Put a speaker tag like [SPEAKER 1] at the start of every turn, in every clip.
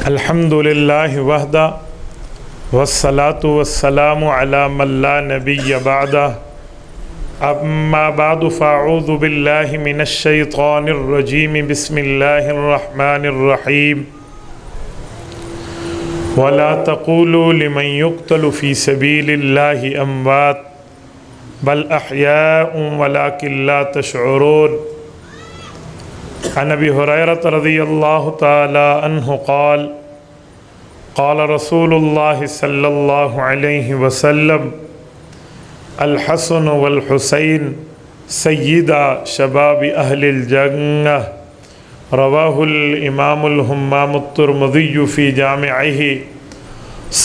[SPEAKER 1] الحمدللہ وحدہ والصلاة والسلام علی من لا نبی بعدہ اما بعد فاعوذ باللہ من الشیطان الرجیم بسم اللہ الرحمن الرحیم ولا تقولوا لمن يقتل في سبيل الله اموات بل احیاء ولكن لا تشعرون عن ابی ہریرہ رضی اللہ تعالی عنہ قال قال رسول اللہ صلی اللہ علیہ وسلم الحسن والحسین سیدا شباب اہل الجنہ رواہ الامام الحمام الترمذی فی جامعہ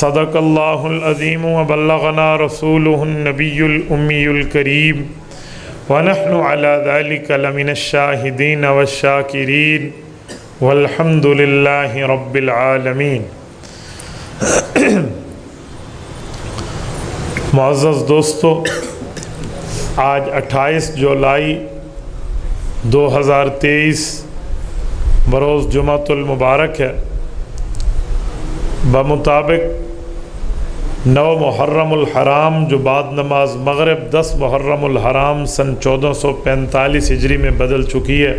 [SPEAKER 1] صدق اللہ العظیم وبلغنا رسولہ النبی الامی الکریم ونحن على ذلك لمن الشاہدین والشاکرین والحمد للہ رب العالمین۔ معزز دوستو، آج 28 جولائی 2023 بروز جمعۃ المبارک ہے۔ بمطابق 9 محرم الحرام جو بعد نماز مغرب 10 محرم الحرام سن 1445 ہجری میں بدل چکی ہے،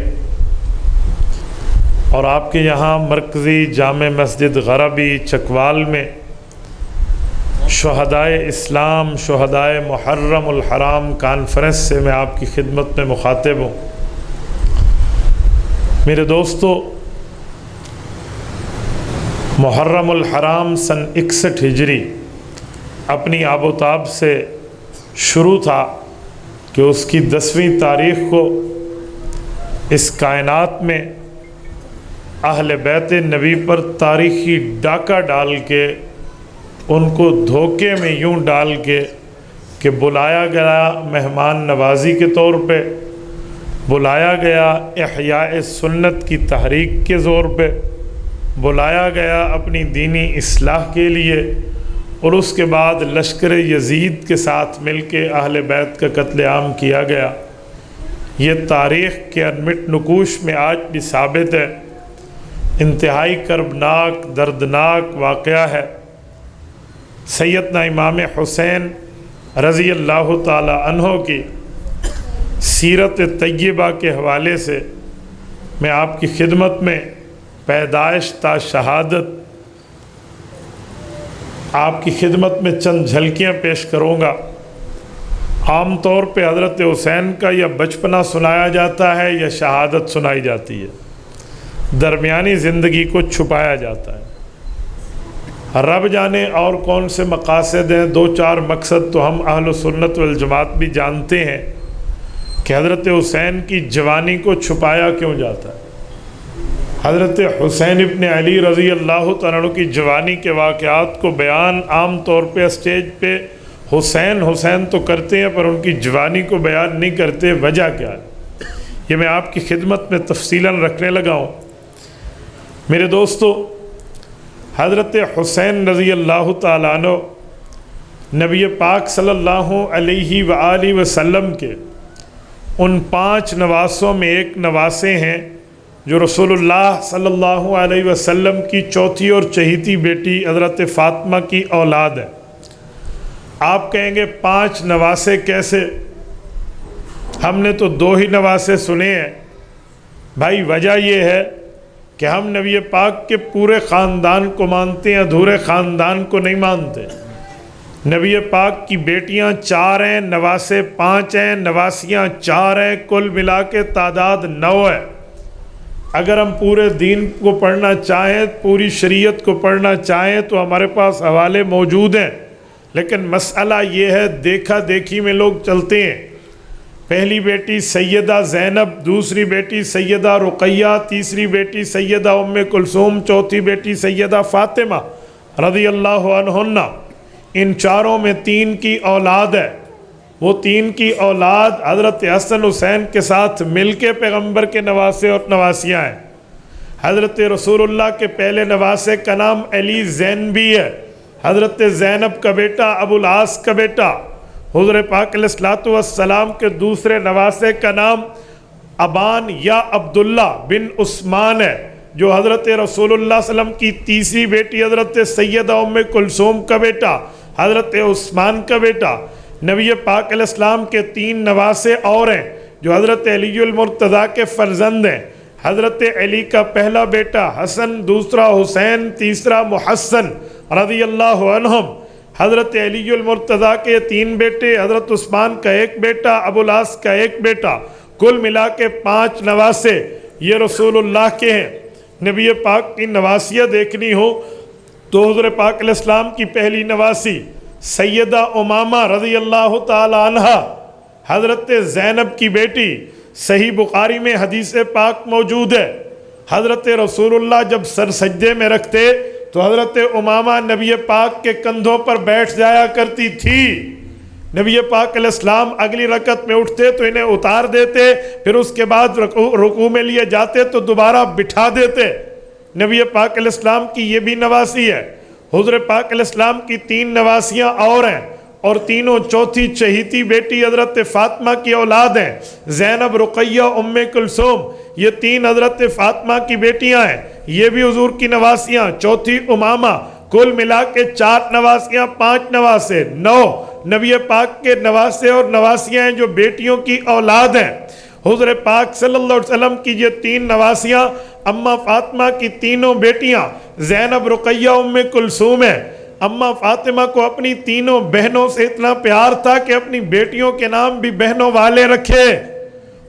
[SPEAKER 1] اور آپ کے یہاں مرکزی جامع مسجد غربی چکوال میں شہدائے اسلام شہدائے محرم الحرام کانفرنس سے میں آپ کی خدمت میں مخاطب ہوں۔ میرے دوستو، محرم الحرام سن 61 ہجری اپنی آب و تاب سے شروع تھا کہ اس کی 10ویں تاریخ کو اس کائنات میں اہل بیت نبی پر تاریخی ڈاکہ ڈال کے ان کو دھوکے میں یوں ڈال کے کہ بلایا گیا مہمان نوازی کے طور پہ، بلایا گیا احیاء سنت کی تحریک کے زور پہ، بلایا گیا اپنی دینی اصلاح کے لیے، اور اس کے بعد لشکر یزید کے ساتھ مل کے اہل بیت کا قتل عام کیا گیا۔ یہ تاریخ کے انمٹ نقوش میں آج بھی ثابت ہے۔ انتہائی کربناک دردناک واقعہ ہے۔ سیدنا امام حسین رضی اللہ تعالی عنہ کی سیرت طیبہ کے حوالے سے میں آپ کی خدمت میں پیدائش تا شہادت آپ کی خدمت میں چند جھلکیاں پیش کروں گا۔ عام طور پہ حضرت حسین کا یا بچپنا سنایا جاتا ہے یا شہادت سنائی جاتی ہے، درمیانی زندگی کو چھپایا جاتا ہے۔ رب جانے اور کون سے مقاصد ہیں، 2-4 مقصد تو ہم اہل سنت والجماعت بھی جانتے ہیں کہ حضرت حسین کی جوانی کو چھپایا کیوں جاتا ہے۔ حضرت حسین ابن علی رضی اللہ تعالیٰ عنہ کی جوانی کے واقعات کو بیان عام طور پہ اسٹیج پہ حسین حسین تو کرتے ہیں، پر ان کی جوانی کو بیان نہیں کرتے۔ وجہ کیا ہے، یہ میں آپ کی خدمت میں تفصیلاً رکھنے لگا ہوں۔ میرے دوستو، حضرت حسین رضی اللہ تعالیٰ عنہ نبی پاک صلی اللہ علیہ وآلہ وسلم کے ان 5 نواسوں میں ایک نواسے ہیں جو رسول اللہ صلی اللہ علیہ وسلم کی چوتھی اور چہیتی بیٹی حضرت فاطمہ کی اولاد ہے۔ آپ کہیں گے 5 نواسے کیسے؟ ہم نے تو 2 ہی نواسے سنے ہیں۔ بھائی وجہ یہ ہے کہ ہم نبی پاک کے پورے خاندان کو مانتے ہیں، ادھورے خاندان کو نہیں مانتے۔ نبی پاک کی بیٹیاں 4 ہیں، نواسے 5 ہیں، نواسیاں 4 ہیں، کل ملا کے تعداد 9 ہے۔ اگر ہم پورے دین کو پڑھنا چاہیں، پوری شریعت کو پڑھنا چاہیں تو ہمارے پاس حوالے موجود ہیں، لیکن مسئلہ یہ ہے دیکھا دیکھی میں لوگ چلتے ہیں۔ پہلی بیٹی سیدہ زینب، دوسری بیٹی سیدہ رقیہ، تیسری بیٹی سیدہ ام کلثوم، چوتھی بیٹی سیدہ فاطمہ رضی اللہ عنہن۔ ان 4 میں 3 کی اولاد ہے۔ وہ 3 کی اولاد حضرت حسن حسین کے ساتھ مل کے پیغمبر کے نواسے اور نواسیاں ہیں۔ حضرت رسول اللہ کے پہلے نواسے کا نام علی زین بھی ہے، حضرت زینب کا بیٹا ابو العاص کا بیٹا۔ حضور پاک علیہ الصلوۃ والسلام کے دوسرے نواسے کا نام ابان یا عبداللہ بن عثمان ہے، جو حضرت رسول اللہ صلی اللہ علیہ وسلم کی تیسری بیٹی حضرت سیدہ ام کلثوم کا بیٹا، حضرت عثمان کا بیٹا، نبی پاک علیہ السلام کے 3 نواسے اور ہیں جو حضرت علی المرتضیٰ کے فرزند ہیں۔ حضرت علی کا پہلا بیٹا حسن، دوسرا حسین، تیسرا محسن رضی اللہ عنہم۔ حضرت علی المرتضیٰ کے 3 بیٹے، حضرت عثمان کا 1 بیٹا، ابو العاص کا 1 بیٹا، کل ملا کے 5 نواسے یہ رسول اللہ کے ہیں۔ نبی پاک کی نواسیاں دیکھنی ہو تو حضور پاک علیہ السلام کی پہلی نواسی سیدہ امامہ رضی اللہ تعالی عنہ، حضرت زینب کی بیٹی، صحیح بخاری میں حدیث پاک موجود ہے۔ حضرت رسول اللہ جب سر سجدے میں رکھتے تو حضرت امامہ نبی پاک کے کندھوں پر بیٹھ جایا کرتی تھی۔ نبی پاک علیہ السلام اگلی رکعت میں اٹھتے تو انہیں اتار دیتے، پھر اس کے بعد رکوع میں لیے جاتے تو دوبارہ بٹھا دیتے۔ نبی پاک علیہ السلام کی یہ بھی نواسی ہے۔ حضور پاک علیہ السلام کی 3 نواسیاں اور ہیں، اور تینوں چوتھی چہیتی بیٹی حضرت فاطمہ کی اولاد ہیں۔ زینب، رقیہ، ام کلثوم، یہ 3 حضرت فاطمہ کی بیٹیاں ہیں، یہ بھی حضور کی نواسیاں۔ چوتھی امامہ، کل ملا کے 4 نواسیاں، 5 نواسے، 9 نبی پاک کے نواسے اور نواسیاں ہیں جو بیٹیوں کی اولاد ہیں۔ حضور پاک صلی اللہ علیہ وسلم کی یہ 3 نواسیاں، اماں فاطمہ کی تینوں بیٹیاں زینب، رقیہ، ام کلثوم ہیں۔ اماں فاطمہ کو اپنی تینوں بہنوں سے اتنا پیار تھا کہ اپنی بیٹیوں کے نام بھی بہنوں والے رکھے۔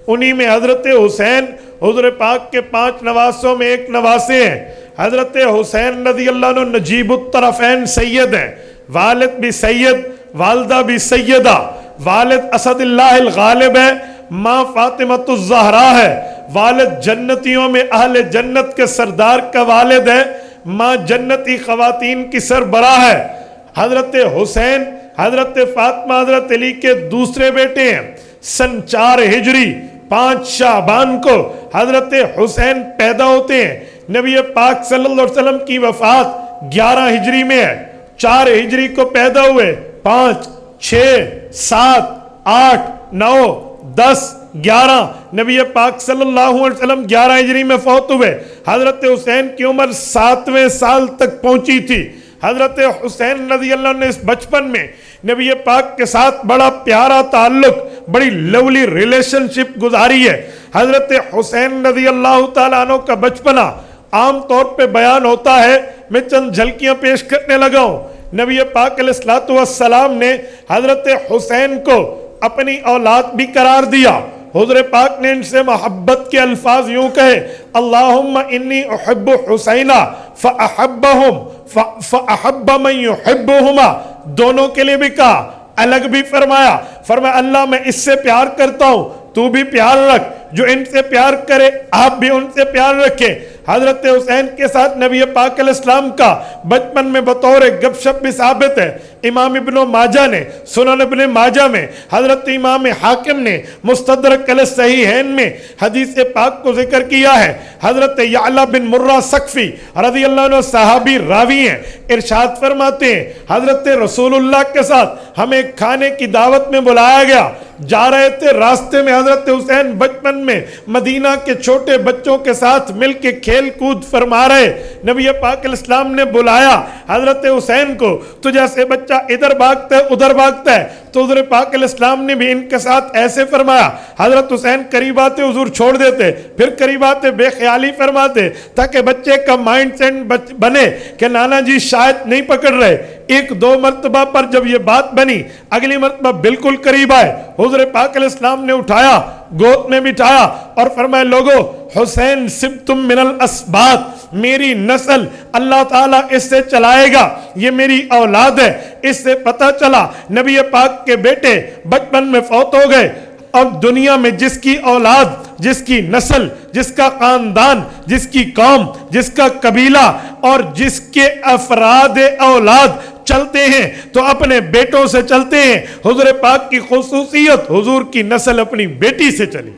[SPEAKER 1] انہی میں حضرت حسین حضور پاک کے 5 نواسوں میں 1 نواسے ہیں۔ حضرت حسین رضی اللہ عنہ نجیب الطرفین سید ہیں، والد بھی سید، والدہ بھی سیدہ۔ والد اسد اللہ الغالب ہے، ماں فاطمۃ الزہرا ہے۔ والد جنتیوں میں اہل جنت کے سردار کا والد ہے، ماں جنتی خواتین کی سربراہ ہے۔ حضرت حسین حضرت فاطمہ حضرت علی کے دوسرے بیٹے ہیں۔ سن 4 ہجری 5 شعبان کو حضرت حسین پیدا ہوتے ہیں۔ نبی پاک صلی اللہ علیہ وسلم کی وفات 11 ہجری میں ہے۔ 4 ہجری کو پیدا ہوئے، 5 6 7 8 9 10 11 نبی پاک صلی اللہ علیہ وسلم 11 ہجری میں فوت ہوئے۔ حضرت حسین کی عمر 7ویں سال تک پہنچی تھی۔ حضرت حسین رضی اللہ عنہ نے اس بچپن میں نبی پاک کے ساتھ بڑا پیارا تعلق، بڑی لولی ریلیشن شپ گزاری ہے۔ حضرت حسین رضی اللہ تعالیٰ عنہ کا بچپنا عام طور پہ بیان ہوتا ہے، میں چند جھلکیاں پیش کرنے لگا ہوں۔ نبی پاک علیہ السلام نے حضرت حسین کو اپنی اولاد بھی قرار دیا۔ حضور پاک نے ان سے محبت کے الفاظ یوں کہے، اللہم انی احب حسینہ فاحب من یحبہما، دونوں کے لیے بھی کہا، الگ بھی فرمایا۔ فرمایا اللہ میں اس سے پیار کرتا ہوں، تو بھی پیار رکھ، جو ان سے پیار کرے آپ بھی ان سے پیار رکھیں۔ حضرت حسین کے ساتھ نبی پاک علیہ السلام کا بچپن میں بطور گپ شپ بھی ثابت ہے۔ امام ابن ماجہ نے سنن ابن ماجہ میں، حضرت امام حاکم نے مستدرک علی الصحیحین میں حدیث پاک کو ذکر کیا ہے۔ حضرت یعلا بن مرہ سقفی رضی اللہ عنہ صحابی راوی ہیں، ارشاد فرماتے ہیں حضرت رسول اللہ کے ساتھ ہمیں کھانے کی دعوت میں بلایا گیا، جا رہے تھے، راستے میں حضرت حسین بچپن میں مدینہ کے چھوٹے بچوں کے ساتھ مل کے کھیل کود فرما رہے۔ نبی پاک علیہ السلام نے بلایا حضرت حسین کو، تو جیسے بچہ ادھر بھاگتا ہے ادھر بھاگتا ہے، تو حضور پاک علیہ السلام نے بھی ان کے ساتھ ایسے فرمایا۔ حضرت حسین قریب آتے حضور چھوڑ دیتے، پھر قریب آتے بے خیالی فرماتے، تاکہ بچے کا مائنڈ سیٹ بنے کہ نانا جی شاید نہیں پکڑ رہے۔ 1-2 مرتبہ پر جب یہ بات بنی، اگلی مرتبہ بالکل قریب آئے، حضور پاک علیہ السلام نے اٹھایا، گود میں بٹھایا اور فرمائے لوگو حسین سبتم من الاسباط، میری نسل اللہ تعالیٰ اس سے چلائے گا، یہ میری اولاد ہے۔ اس سے پتہ چلا نبی پاک کے بیٹے بچپن میں فوت ہو گئے، اب دنیا میں جس کی اولاد، جس کی نسل، جس کا خاندان، جس کی قوم، جس کا قبیلہ اور جس کے افراد اولاد چلتے ہیں تو اپنے بیٹوں سے چلتے ہیں۔ حضور پاک کی خصوصیت، حضور کی نسل اپنی بیٹی سے چلی۔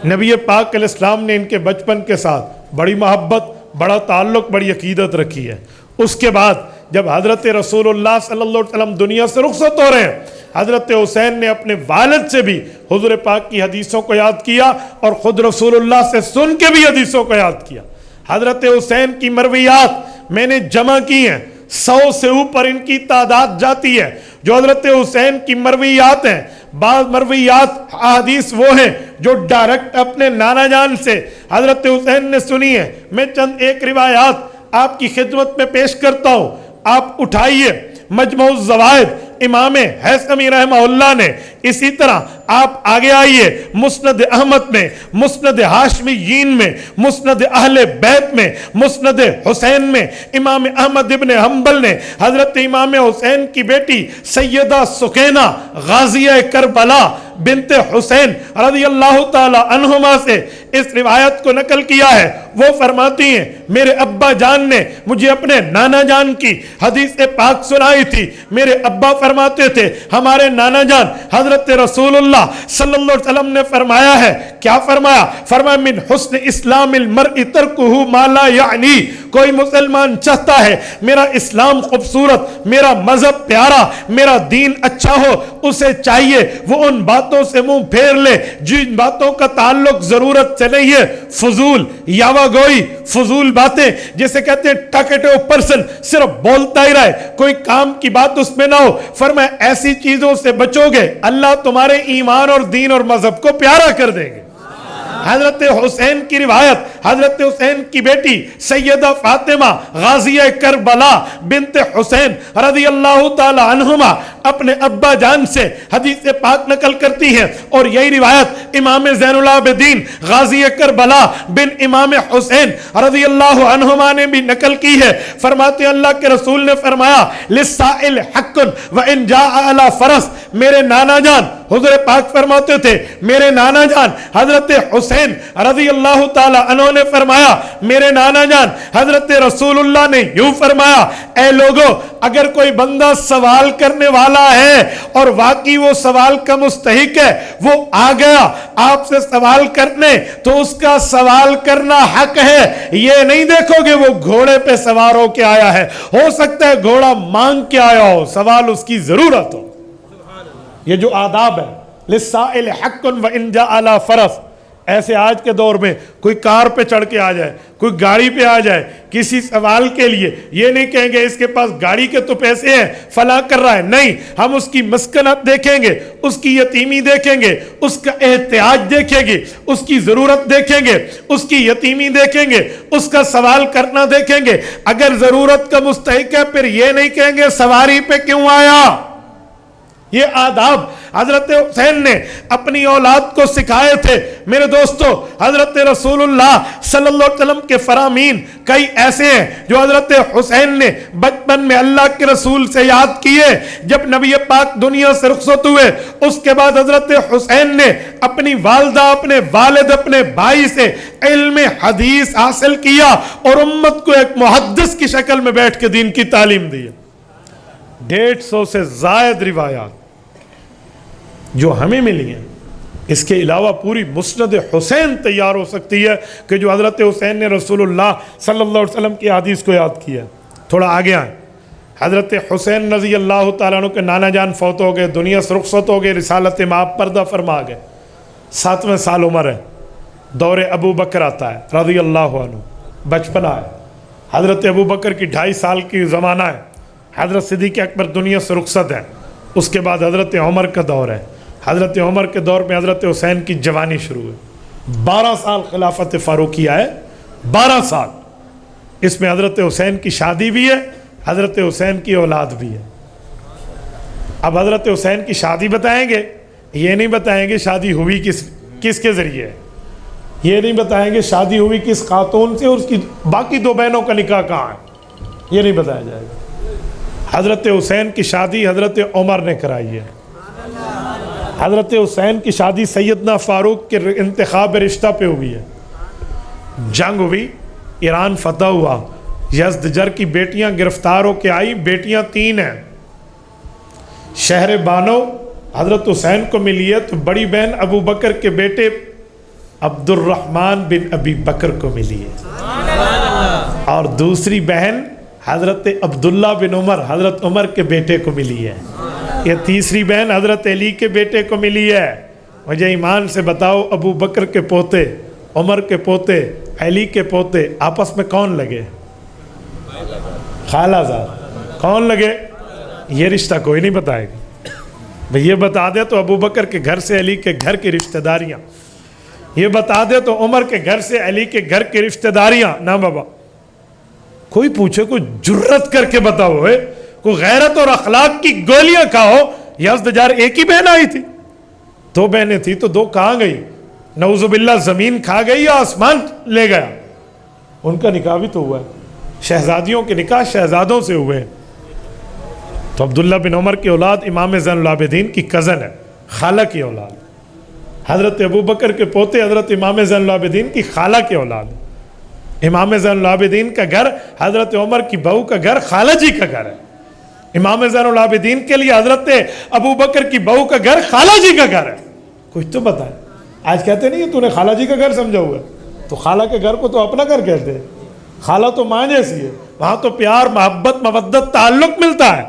[SPEAKER 1] نبی پاک علیہ السلام نے ان کے بچپن کے ساتھ بڑی محبت، بڑا تعلق، بڑی عقیدت رکھی ہے۔ اس کے بعد جب حضرت رسول اللہ صلی اللہ علیہ وسلم دنیا سے رخصت ہو رہے ہیں، حضرت حسین نے اپنے والد سے بھی حضور پاک کی حدیثوں کو یاد کیا اور خود رسول اللہ سے سن کے بھی حدیثوں کو یاد کیا۔ حضرت حسین کی مرویات میں نے جمع کی ہیں، 100 سے اوپر ان کی تعداد جاتی ہے جو حضرت حسین کی مرویات ہیں۔ بعض مرویات احادیث وہ ہیں جو ڈائریکٹ اپنے نانا جان سے حضرت حسین نے سنی ہے۔ میں چند ایک روایات آپ کی خدمت میں پیش کرتا ہوں، آپ اٹھائیے۔ مجموع الزوائد امام حیثمی رحمہ اللہ نے، اسی طرح آپ آگے آئیے مسند احمد میں، مسند ہاشمیین میں، مسند اہل بیت میں، مسند حسین میں، امام احمد ابن حنبل نے حضرت امام حسین کی بیٹی سیدہ سکینہ غازیہ کربلا بنت حسین رضی اللہ تعالی عنہما سے اس روایت کو نقل کیا ہے۔ وہ فرماتی ہیں میرے ابا جان نے مجھے اپنے نانا جان کی حدیث پاک سنائی تھی۔ میرے ابا فرماتے تھے ہمارے نانا جان حضرت رسول اللہ صلی اللہ علیہ وسلم نے فرمایا ہے، کیا فرمایا؟ فرمایا من حسن اسلام المرء ترکہ ما لا یعنی، کوئی مسلمان چاہتا ہے میرا اسلام خوبصورت، میرا مذہب پیارا، میرا دین اچھا ہو، اسے چاہیے وہ ان باتوں سے منہ پھیر لے جن باتوں کا تعلق ضرورت سے نہیں ہے، فضول یاوا گوئی، فضول باتیں جسے کہتے ہیں ٹاکیٹو پرسن، صرف بولتا ہی رہے، کوئی کام کی بات اس میں نہ ہو۔ فرمایا ایسی چیزوں سے بچو گے اللہ تمہارے ایمان اور دین اور مذہب کو پیارا کر دیں گے۔ حضرت حسین کی روایت، حضرت حسین کی بیٹی سیدہ فاطمہ غازیہ کربلا بنت حسین رضی اللہ تعالی عنہما اپنے ابا جان سے حدیث پاک نقل کرتی ہے، اور یہی روایت امام زین العابدین غازی کربلا بن امام حسین رضی اللہ عنہما نے بھی نقل کی ہے۔ فرماتے ہیں اللہ کے رسول نے فرمایا للسائل حق وان جاء علی فرس، میرے نانا جان حضور پاک فرماتے تھے میرے نانا جان حضرت حسین رضی اللہ تعالی عنہ نے فرمایا، میرے نانا جان حضرت رسول اللہ نے یوں فرمایا، اے لوگو اگر کوئی بندہ سوال کرنے والا ہے اور واقعی وہ سوال کا مستحق ہے، وہ آ گیا آپ سے سوال کرنے، تو اس کا سوال کرنا حق ہے۔ یہ نہیں دیکھو گے وہ گھوڑے پہ سوار ہو کے آیا ہے، ہو سکتا ہے گھوڑا مانگ کے آیا ہو، سوال اس کی ضرورت ہو۔ یہ جو آداب ہے للسائل حق وان جاء علی فرس، ایسے آج کے دور میں کوئی کار پہ چڑھ کے آ جائے، کوئی گاڑی پہ آ جائے کسی سوال کے لیے، یہ نہیں کہیں گے اس کے پاس گاڑی کے تو پیسے ہیں فلاں کر رہا ہے، نہیں، ہم اس کی مسکنت دیکھیں گے، اس کی یتیمی دیکھیں گے، اس کا احتیاج دیکھیں گے، اس کی ضرورت دیکھیں گے، اس کی یتیمی دیکھیں گے، اس کا سوال کرنا دیکھیں گے۔ اگر ضرورت کا مستحق ہے پھر یہ نہیں کہیں گے سواری پہ کیوں آیا۔ یہ آداب حضرت حسین نے اپنی اولاد کو سکھائے تھے۔ میرے دوستو حضرت رسول اللہ صلی اللہ علیہ وسلم کے فرامین کئی ایسے ہیں جو حضرت حسین نے بچپن میں اللہ کے رسول سے یاد کیے۔ جب نبی پاک دنیا سے رخصت ہوئے اس کے بعد حضرت حسین نے اپنی والدہ، اپنے والد، اپنے بھائی سے علم حدیث حاصل کیا اور امت کو ایک محدث کی شکل میں بیٹھ کے دین کی تعلیم دی۔ 150 سے زائد روایات جو ہمیں ملی ہیں، اس کے علاوہ پوری مسند حسین تیار ہو سکتی ہے کہ جو حضرت حسین نے رسول اللہ صلی اللہ علیہ وسلم کی حدیث کو یاد کیا۔ تھوڑا آگے آئیں، حضرت حسین رضی اللہ تعالیٰ عنہ کے نانا جان فوت ہو گئے، دنیا سے رخصت ہو گئے، رسالت مآب پردہ فرما گئے، 7ویں سال عمر ہے، دور ابو بکر آتا ہے رضی اللہ عنہ، بچپنا ہے، حضرت ابو بکر کی 2.5 سال کی زمانہ ہے، حضرت صدیق اکبر دنیا سے رخصت ہے، اس کے بعد حضرت عمر کا دور ہے۔ حضرت عمر کے دور میں حضرت حسین کی جوانی شروع ہے، 12 سال خلافت فاروقیہ ہے، 12 سال، اس میں حضرت حسین کی شادی بھی ہے، حضرت حسین کی اولاد بھی ہے۔ اب حضرت حسین کی شادی بتائیں گے، یہ نہیں بتائیں گے شادی ہوئی کس کے ذریعے ہے، یہ نہیں بتائیں گے شادی ہوئی کس خاتون سے اور اس کی باقی 2 بہنوں کا نکاح کہاں ہے، یہ نہیں بتایا جائے گا۔ حضرت حسین کی شادی حضرت عمر نے کرائی ہے۔ حضرت حسین کی شادی سیدنا فاروق کے انتخاب رشتہ پہ ہوئی ہے۔ جنگ ہوئی، ایران فتح ہوا، یزدجر کی بیٹیاں گرفتار ہو کے آئی، بیٹیاں 3 ہیں، شہر بانو حضرت حسین کو ملی ہے تو بڑی بہن ابو بکر کے بیٹے عبد الرحمن بن ابی بکر کو ملی ہے، اور دوسری بہن حضرت عبداللہ بن عمر حضرت عمر کے بیٹے کو ملی ہے، یہ تیسری بہن حضرت علی کے بیٹے کو ملی ہے۔ مجھے ایمان سے بتاؤ ابو بکر کے پوتے، عمر کے پوتے، علی کے پوتے آپس میں کون لگے؟ خالہ زاد. کون لگے؟ یہ رشتہ کوئی نہیں بتائے گا. بھئی یہ بتا دے تو ابو بکر کے گھر سے علی کے گھر کی رشتہ داریاں، یہ بتا دے تو عمر کے گھر سے علی کے گھر کی رشتہ داریاں. نہ بابا، کوئی پوچھے، کوئی جرت کر کے بتاؤ، کوئی غیرت اور اخلاق کی گولیاں کھاؤ. یزدجار ایک ہی بہن آئی تھی؟ 2 بہنیں تھی تو 2 کہاں گئی؟ نعوذ باللہ زمین کھا گئی یا آسمان لے گیا؟ ان کا نکاح بھی تو ہوا ہے. شہزادیوں کے نکاح شہزادوں سے ہوئے. تو عبداللہ بن عمر کی اولاد امام زین العابدین کی کزن ہے، خالہ کی اولاد. حضرت ابو بکر کے پوتے حضرت امام زین العابدین کی خالہ کی اولاد. امام زین العابدین کا گھر، حضرت عمر کی بہو کا گھر خالہ جی کا گھر ہے. امام زین العابدین کے لیے حضرت ابو بکر کی بہو کا گھر خالہ جی کا گھر ہے. کچھ تو بتائے. آج کہتے نہیں تو نے خالہ جی کا گھر سمجھا ہوا ہے، تو خالہ کے گھر کو تو اپنا گھر کہتے ہیں. خالہ تو ماں جیسی ہے، وہاں تو پیار، محبت، مودت، تعلق ملتا ہے.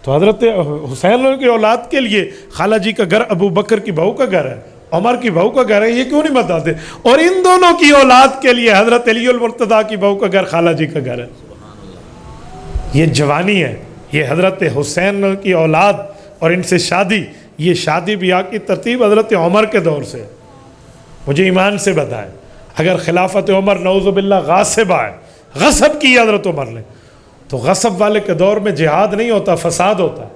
[SPEAKER 1] تو حضرت حسین کی اولاد کے لیے خالہ جی کا گھر ابو بکر کی بہو کا گھر ہے، عمر کی بہو کا گھر ہے. یہ کیوں نہیں بتاتے؟ اور ان دونوں کی اولاد کے لیے حضرت علی المرتضیٰ کی بہو کا گھر خالہ جی کا گھر ہے. یہ جوانی ہے، یہ حضرت حسین کی اولاد اور ان سے شادی. یہ شادی بیاہ کی ترتیب حضرت عمر کے دور سے. مجھے ایمان سے بتائیں، اگر خلافت عمر نعوذ باللہ غاصبہ ہے، غصب کی حضرت عمر نے، تو غصب والے کے دور میں جہاد نہیں ہوتا، فساد ہوتا ہے.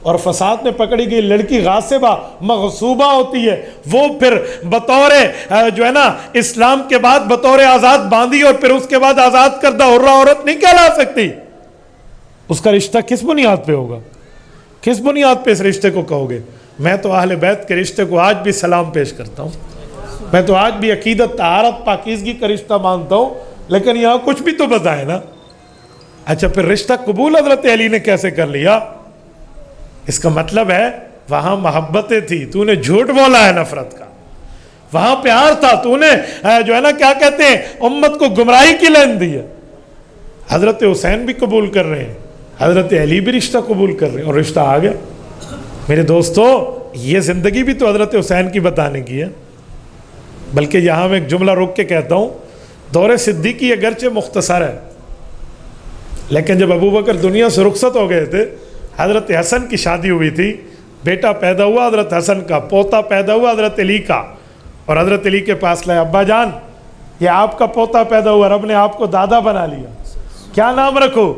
[SPEAKER 1] اور فساد میں پکڑی گئی لڑکی غاصبہ، مغصوبہ ہوتی ہے. وہ پھر بطور جو ہے نا اسلام کے بعد بطور آزاد باندھی اور پھر اس کے بعد آزاد کردہ حرہ عورت نہیں کہلا سکتی. اس کا رشتہ کس بنیاد پہ ہوگا؟ کس بنیاد پہ اس رشتے کو کہو گے؟ میں تو اہل بیت کے رشتے کو آج بھی سلام پیش کرتا ہوں. میں تو آج بھی عقیدت، طہارت، پاکیزگی کا رشتہ مانتا ہوں. لیکن یہاں کچھ بھی تو بتائے نا. اچھا پھر رشتہ قبول حضرت علی نے کیسے کر لیا؟ اس کا مطلب ہے وہاں محبتیں تھی، تو نے جھوٹ بولا ہے نفرت کا. وہاں پیار تھا، تو نے جو ہے نا کیا کہتے ہیں امت کو گمراہی کی لین دی ہے. حضرت حسین بھی قبول کر رہے ہیں، حضرت علی بھی رشتہ قبول کر رہے ہیں، اور رشتہ آ گیا. میرے دوستو، یہ زندگی بھی تو حضرت حسین کی بتانے کی ہے. بلکہ یہاں میں ایک جملہ روک کے کہتا ہوں، دور صدیقی اگرچہ مختصر ہے، لیکن جب ابو بکر دنیا سے رخصت ہو گئے تھے، حضرت حسن کی شادی ہوئی تھی، بیٹا پیدا ہوا حضرت حسن کا، پوتا پیدا ہوا حضرت علی کا. اور حضرت علی کے پاس لائے، ابا جان یہ آپ کا پوتا پیدا ہوا، رب نے آپ کو دادا بنا لیا، کیا نام رکھو؟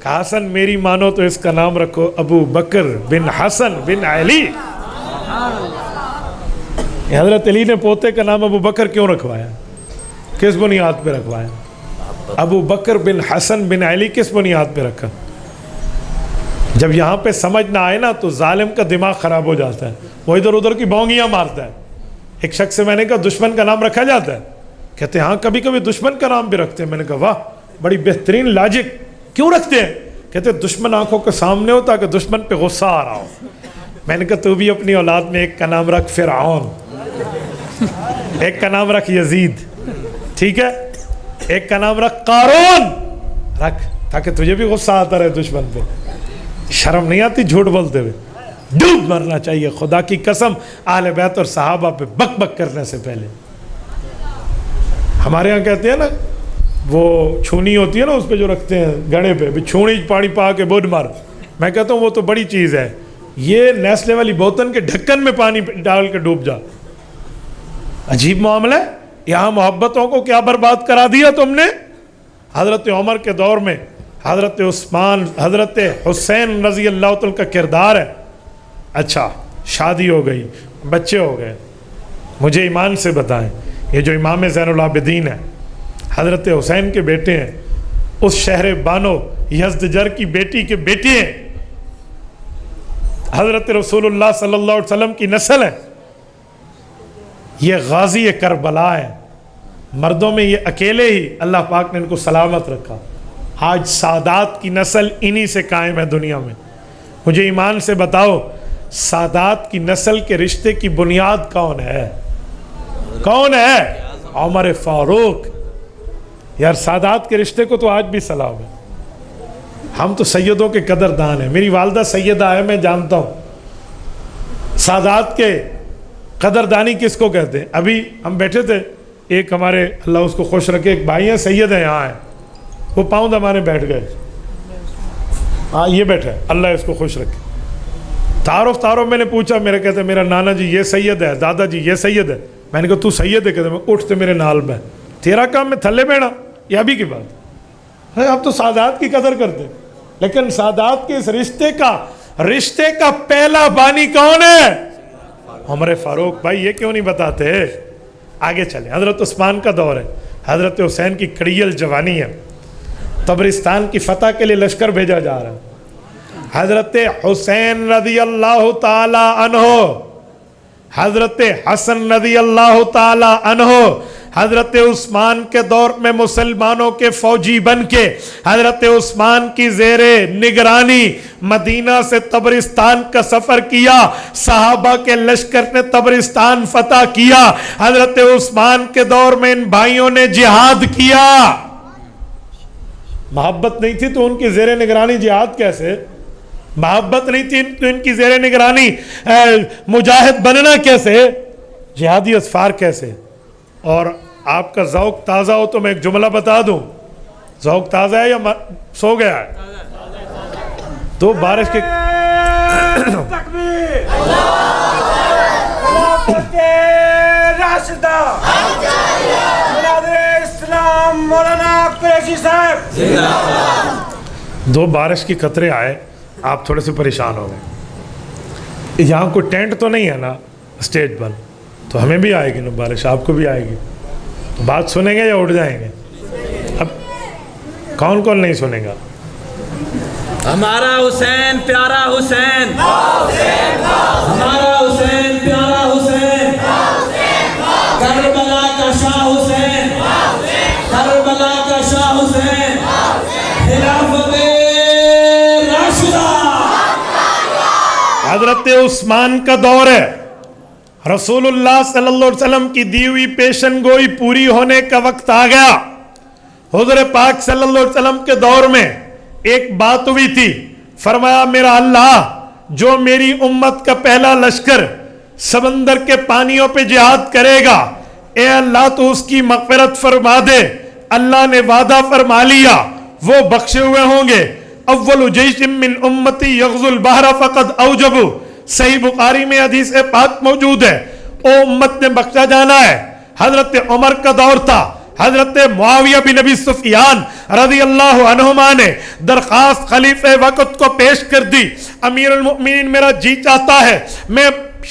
[SPEAKER 1] کہا حسن میری مانو تو اس کا نام رکھو ابو بکر بن حسن بن علی. حضرت علی نے پوتے کا نام ابو بکر کیوں رکھوایا؟ کس بنیاد پہ رکھوایا؟ ابو بکر بن حسن بن علی کس بنیاد پہ رکھا؟ جب یہاں پہ سمجھ نہ آئے نا تو ظالم کا دماغ خراب ہو جاتا ہے، وہ ادھر ادھر کی بونگیاں مارتا ہے. ایک شخص سے میں نے کہا دشمن کا نام رکھا جاتا ہے؟ کہتے ہیں ہاں کبھی کبھی دشمن کا نام بھی رکھتے ہیں. میں نے کہا واہ بڑی بہترین لاجک، کیوں رکھتے ہیں؟ کہتے ہیں دشمن آنکھوں کے سامنے ہو تاکہ دشمن پہ غصہ آ رہا ہو. میں نے کہا تو بھی اپنی اولاد میں ایک کا نام رکھ فرعون، ایک کا نام رکھ یزید، ٹھیک ہے، ایک کا نام رکھ قارون رکھ، تاکہ تجھے بھی غصہ آتا رہے دشمن پہ. شرم نہیں آتی جھوٹ بولتے ہوئے؟ ڈوب مرنا چاہیے خدا کی قسم اہل بیت اور صحابہ پہ بک بک کرنے سے پہلے. ہمارے ہاں کہتے ہیں نا وہ چھونی ہوتی ہے نا اس پہ جو رکھتے ہیں گھڑے پہ، بھی چھونی پانی پا کے بوڈ مار. میں کہتا ہوں وہ تو بڑی چیز ہے، یہ نیسلے والی بوتل کے ڈھکن میں پانی ڈال کے ڈوب جا. عجیب معاملہ ہے. یہاں محبتوں کو کیا برباد کرا دیا تم نے. حضرت عمر کے دور میں حضرت عثمان، حضرت حسین رضی اللہ تعالیٰ کا کردار ہے. اچھا شادی ہو گئی، بچے ہو گئے. مجھے ایمان سے بتائیں، یہ جو امام زین العابدین ہے حضرت حسین کے بیٹے ہیں، اس شہر بانو یزدجر کی بیٹی کے بیٹے ہیں، حضرت رسول اللہ صلی اللہ علیہ وسلم کی نسل ہے. یہ غازی کربلا ہے. مردوں میں یہ اکیلے ہی اللہ پاک نے ان کو سلامت رکھا. آج سادات کی نسل انہی سے قائم ہے دنیا میں. مجھے ایمان سے بتاؤ سادات کی نسل کے رشتے کی بنیاد کون ہے؟ کون ہے؟ عمر فاروق. یار سادات کے رشتے کو تو آج بھی سلام ہے. ہم تو سیدوں کے قدردان ہیں. میری والدہ سیدہ ہے، میں جانتا ہوں. سادات کے قدردانی کس کو کہتے ہیں؟ ابھی ہم بیٹھے تھے ایک ہمارے اللہ اس کو خوش رکھے ایک بھائی ہیں سید ہیں یہاں ہیں, وہ پاؤں دبانے بیٹھ گئے, ہاں یہ بیٹھا ہے, اللہ اس کو خوش رکھے. تعارف میں نے پوچھا, میرے کہتے میرا نانا جی یہ سید ہے, دادا جی یہ سید ہے. میں نے کہا تو سید ہے؟ کہتے میں اٹھتے میرے نال میں, تیرا کام میں تھلے بیٹھا, یہ ابھی کی بات ہے. آپ تو سادات کی قدر کرتے, لیکن سادات کے اس رشتے کا پہلا بانی کون ہے؟ عمر فاروق. بھائی یہ کیوں نہیں بتاتے؟ آگے چلیں. حضرت عثمان کا دور ہے, حضرت حسین کی کڑیل جوانی ہے, طبرستان کی فتح کے لیے لشکر بھیجا جا رہا ہے. حضرت حسین رضی اللہ تعالی عنہ, حضرت حسن رضی اللہ تعالی عنہ حضرت عثمان کے دور میں مسلمانوں کے فوجی بن کے حضرت عثمان کی زیر نگرانی مدینہ سے طبرستان کا سفر کیا. صحابہ کے لشکر نے طبرستان فتح کیا. حضرت عثمان کے دور میں ان بھائیوں نے جہاد کیا. محبت نہیں تھی تو ان کی زیر نگرانی جہاد کیسے؟ محبت نہیں تھی تو ان کی زیر نگرانی مجاہد بننا کیسے؟ جہادی اسفار کیسے؟ اور آپ کا ذوق تازہ ہو تو میں ایک جملہ بتا دوں. ذوق تازہ ہے یا سو گیا ہے؟ تو بارش کے دو بارش کی قطرے آئے, آپ تھوڑے سے پریشان ہو گئے. یہاں کوئی ٹینٹ تو نہیں ہے نا اسٹیج پر, تو ہمیں بھی آئے گی نا بارش, آپ کو بھی آئے گی. بات سنیں گے یا اٹھ جائیں گے؟ اب کون نہیں سنے گا؟
[SPEAKER 2] ہمارا حسین پیارا حسین, ہمارا حسین پیارا حسین, کربلا کا شاہ حسین, کربلا کا شاہ حسین, خلافت راشدہ.
[SPEAKER 1] حضرت عثمان کا دور ہے, رسول اللہ صلی اللہ علیہ وسلم کی دی ہوئی پیشن گوئی پوری ہونے کا وقت آ گیا. حضور پاک صلی اللہ علیہ وسلم کے دور میں ایک بات ہوئی تھی, فرمایا میرا اللہ جو میری امت کا پہلا لشکر سمندر کے پانیوں پہ جہاد کرے گا, اے اللہ تو اس کی مغفرت فرما دے. اللہ نے وعدہ فرما لیا وہ بخشے ہوئے ہوں گے. اول جیش من امتی یغزو البحر فقد اوجبوا, صحیح بخاری میں حدیث پاک موجود ہے. او امت نے بخشا جانا ہے. حضرت عمر کا دور تھا, حضرت معاویہ بن ابی سفیان رضی اللہ عنہما نے درخواست خلیفہ وقت کو پیش کر دی, امیر المؤمنین میرا جی چاہتا ہے میں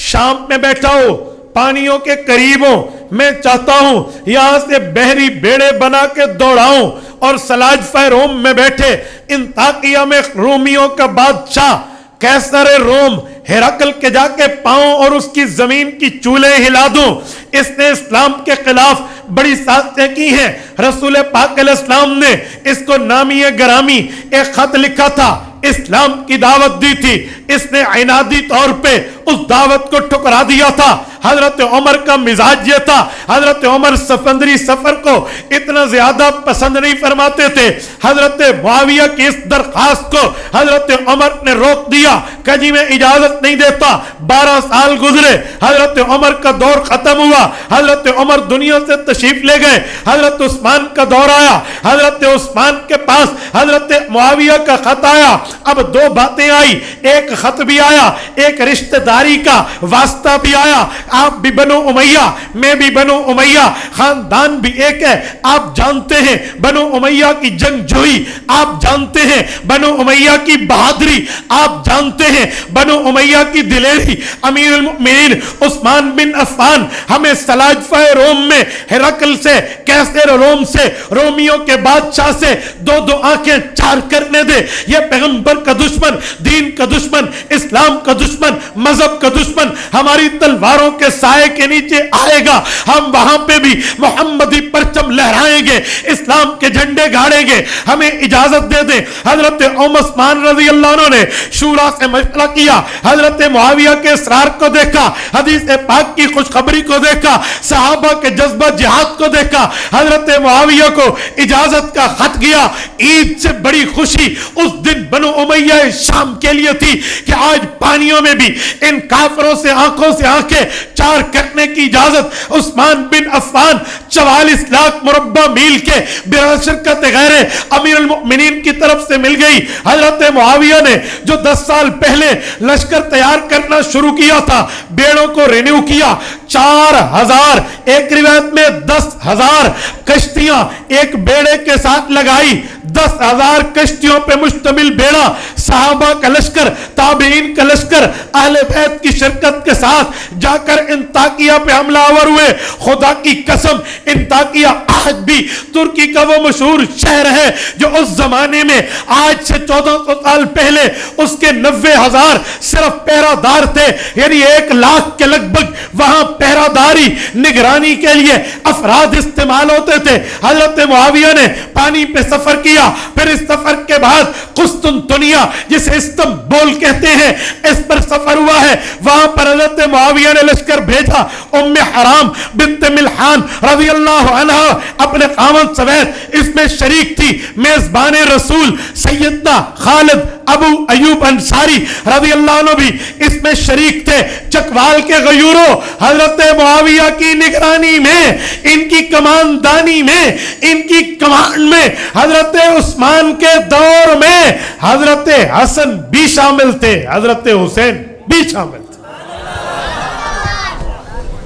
[SPEAKER 1] شام میں بیٹھا ہوں, پانیوں کے قریب ہوں, میں چاہتا ہوں یہاں سے بحری بیڑے بنا کے دوڑاؤں اور سلاجفہ روم میں بیٹھے انطاکیہ میں رومیوں کا بادشاہ قیصر روم ہرقل کے جا کے پاؤں اور اس کی زمین کی چولے ہلا دوں. اس نے اسلام کے خلاف بڑی سازشیں کی ہیں. رسول پاک علیہ السلام نے اس کو نامی گرامی ایک خط لکھا تھا, اسلام کی دعوت دی تھی, اس نے عنادی طور پہ اس دعوت کو ٹھکرا دیا تھا. حضرت عمر کا مزاج یہ تھا, حضرت عمر سفندری سفر کو اتنا زیادہ پسند نہیں فرماتے تھے. حضرت معاویہ کی اس درخواست کو حضرت عمر نے روک دیا کہ جی میں اجازت نہیں دیتا. 12 سال گزرے, حضرت عمر کا دور ختم ہوا, حضرت عمر دنیا سے تشریف لے گئے. حضرت عثمان کا دور آیا, حضرت عثمان کے پاس حضرت معاویہ کا خط آیا. اب دو باتیں آئی, ایک خط بھی آیا, ایک رشتہ داری کا واسطہ بھی آیا. آپ بھی بنو امیہ, میں بھی بنو امیہ, خاندان بھی ایک ہے. آپ جانتے ہیں بنو امیہ کی جنگ جوئی, آپ جانتے ہیں بنو امیہ کی بہادری, آپ جانتے ہیں بنو امیہ کی دلیری. امیر المؤمنین عثمان بن عفان ہمیں سلاجفہ روم میں ہرقل سے, قیصر روم سے, رومیوں کے بادشاہ سے دو آنکھیں چار کرنے دے. یہ پیغمبر کا دشمن, دین کا دشمن, اسلام کا دشمن, مذہب کا دشمن ہماری تلواروں کے سائے کے نیچے آئے گا. ہم وہاں پہ بھی محمدی پرچم لہرائیں گے, اسلام کے جھنڈے گاڑیں گے. ہمیں اجازت دے دیں. حضرت عثمان رضی اللہ عنہ نے شورا سے مشورہ کیا, حضرت معاویہ کے اسرار کو دیکھا, حدیث پاک کی خوشخبری کو دیکھا, صحابہ کے جذبہ جہاد کو دیکھا. حضرت معاویہ کو اجازت کا خط گیا. عید سے بڑی خوشی اس دن بنو امیہ شام کے لیے تھی کہ آج پانیوں میں بھی ان کافروں سے آنکھوں سے آنکھیں 4 کرنے کی اجازت عثمان بن عفان 44 لاکھ مربع میل کے بلا شرکت غیر امیر المؤمنین کی طرف سے مل گئی۔ حضرت معاویہ نے جو 10 سال پہلے لشکر تیار کرنا شروع کیا تھا، بیڑوں کو رینیو کیا، 4000 ایک روایت میں 10,000 کشتیاں ایک بیڑے کے ساتھ لگائی، 10,000 کشتیوں پہ مشتمل بیڑا، صحابہ کا لشکر، تابعین کا لشکر، اہل بیت کی شرکت کے ساتھ جا کر انطاکیہ پہ حملہ آور ہوئے۔ خدا کی قسم انطاکیہ آج بھی ترکی کا وہ مشہور شہر ہے جو اس زمانے میں آج سے 1400 سال پہلے اس کے 90,000 صرف پہرہ دار تھے، یعنی 1 لاکھ کے لگ بھگ وہاں پہرہ داری نگرانی کے لیے افراد استعمال ہوتے تھے۔ حضرت معاویہ نے پانی پہ سفر کیا، پھر اس سفر کے بعد قسطنطنیہ جسے استنبول کہتے ہیں اس پر سفر ہوا ہے۔ وہاں پر حضرت معاویہ نے لشکر بھیجا، ام حرام بنت ملحان رضی اللہ عنہ اپنے خاوند سمیت اس میں شریک تھی۔ میزبان رسول سیدنا خالد ابو ایوب انصاری رضی اللہ عنہ بھی اس میں شریک تھے۔ چکوال کے غیوروں، حضرت معاویہ کی نگرانی میں، ان کی کماندانی میں، ان کی کمان میں حضرت عثمان کے دور میں حضرت حسن بھی شامل تھے، حضرت حسین بھی شامل تھے۔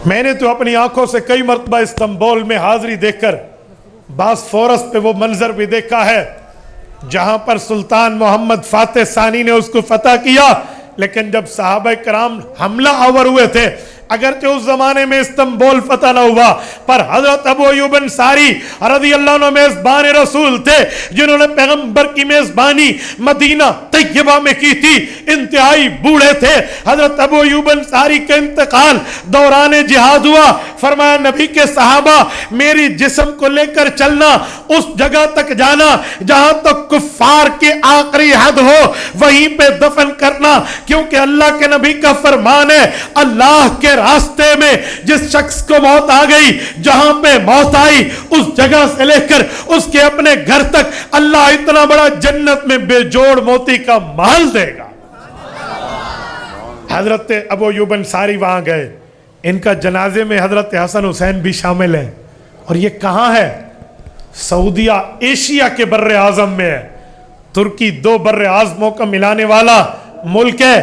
[SPEAKER 1] میں نے تو اپنی آنکھوں سے کئی مرتبہ استنبول میں حاضری دیکھ کر باسفورس پہ وہ منظر بھی دیکھا ہے جہاں پر سلطان محمد فاتح ثانی نے اس کو فتح کیا، لیکن جب صحابہ کرام حملہ آور ہوئے تھے، اگرچہ اس زمانے میں استنبول فتح نہ ہوا، پر حضرت ابو ایوب انصاری رضی اللہ عنہ میزبان رسول تھے جنہوں نے پیغمبر کی میزبانی مدینہ طیبہ میں کی تھی، انتہائی بوڑھے تھے۔ حضرت ابو ایوب انصاری کا انتقال دوران جہاد ہوا، فرمایا نبی کے صحابہ میری جسم کو لے کر چلنا، اس جگہ تک جانا جہاں تک کفار کے آخری حد ہو وہیں پہ دفن کرنا، کیونکہ اللہ کے نبی کا فرمان ہے اللہ کے راستے میں جس شخص کو موت آ گئی، جہاں پہ موت آئی اس جگہ سے لے کر اس کے اپنے گھر تک اللہ اتنا بڑا جنت میں بے جوڑ موتی کا محل دے گا۔ حضرت ابو ایوب انصاری وہاں گئے، ان کا جنازے میں حضرت حسن حسین بھی شامل ہیں، اور یہ کہاں ہے؟ سعودیہ ایشیا کے بر اعظم میں ہے۔ ترکی 2 بر اعظموں کا ملانے والا ملک ہے،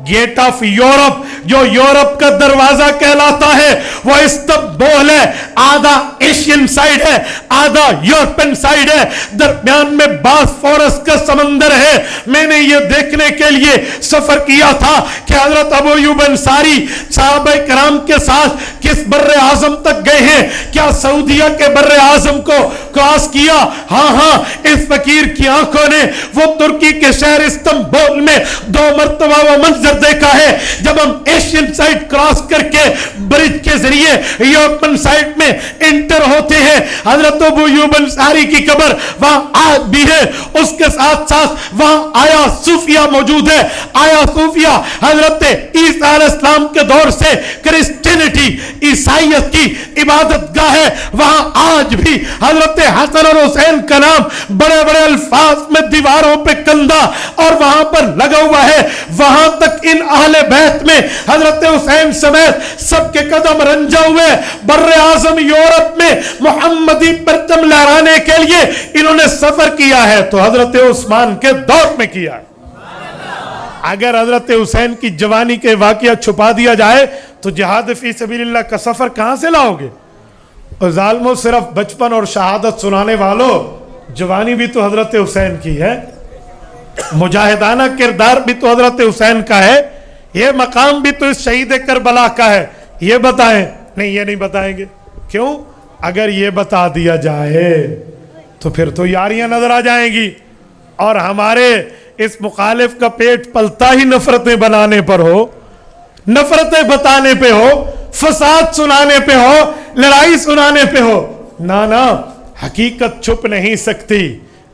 [SPEAKER 1] گیٹ آف یورپ جو یورپ کا دروازہ کہلاتا ہے وہ استنبول ہے، آدھا ایشین سائیڈ ہے، آدھا یورپین سائیڈ ہے، درمیان میں باسفورس کا سمندر ہے۔ میں نے یہ دیکھنے کے لیے سفر کیا تھا کہ حضرت ابو ایوب انصاری صحابہ کرام کے ساتھ کس بر اعظم تک گئے ہیں، کیا سعودیہ کے بر اعظم کو کراس کیا؟ ہاں، اس فقیر کی آنکھوں نے وہ ترکی کے شہر استنبول میں 2 مرتبہ وہ منظر دیکھا ہے جب ہم ایشین سائٹ کراس کر کے برج کے ذریعے یورپن سائٹ میں انٹر ہوتے ہیں۔ حضرت ابو ایوب انصاری کی قبر وہاں آج بھی ہے، اس کے ساتھ ساتھ وہاں آیا صوفیہ موجود ہے۔ آیا صوفیہ حضرت عیسیٰ علیہ السلام کے دور سے کرسچینٹی عیسائیت کی عبادت گاہ ہے، وہاں آج بھی حضرت حسن اور حسین کا نام بڑے بڑے الفاظ میں دیواروں پہ کندہ اور وہاں پر لگا ہوا ہے۔ وہاں تک ان اہل بیت میں حضرت حسین سمیت سب کے قدم رنجا ہوئے۔ بر اعظم یورپ میں محمدی پرچم لہرانے کے لیے انہوں نے سفر کیا ہے تو حضرت عثمان کے دور میں کیا ہے۔ اگر حضرت حسین کی جوانی کے واقعہ چھپا دیا جائے تو جہاد فی سبیل اللہ کا سفر کہاں سے لاؤ گے؟ اور ظالموں، صرف بچپن اور شہادت سنانے والوں، جوانی بھی تو حضرت حسین کی ہے، مجاہدانہ کردار بھی تو حضرت حسین کا ہے، یہ مقام بھی تو اس شہید کربلا کا ہے۔ یہ بتائیں؟ نہیں، یہ نہیں بتائیں گے۔ کیوں؟ اگر یہ بتا دیا جائے تو پھر تو یاریاں نظر آ جائیں گی، اور ہمارے اس مخالف کا پیٹ پلتا ہی نفرتیں بنانے پر ہو، نفرتیں بتانے پہ ہو، فساد سنانے پہ ہو، لڑائی سنانے پہ ہو۔ نا، حقیقت چھپ نہیں سکتی،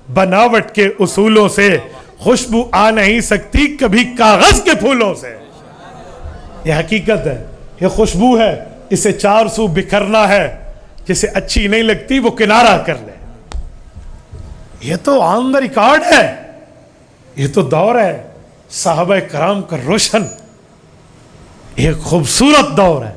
[SPEAKER 1] بناوٹ کے اصولوں سے خوشبو آ نہیں سکتی کبھی کاغذ کے پھولوں سے۔ یہ حقیقت ہے، یہ خوشبو ہے، اسے 4 سو بکھرنا ہے، جسے اچھی نہیں لگتی وہ کنارہ کر لے۔ یہ تو آن دا ریکارڈ ہے، یہ تو دور ہے صحابہ کرام کا روشن، ایک خوبصورت دور ہے۔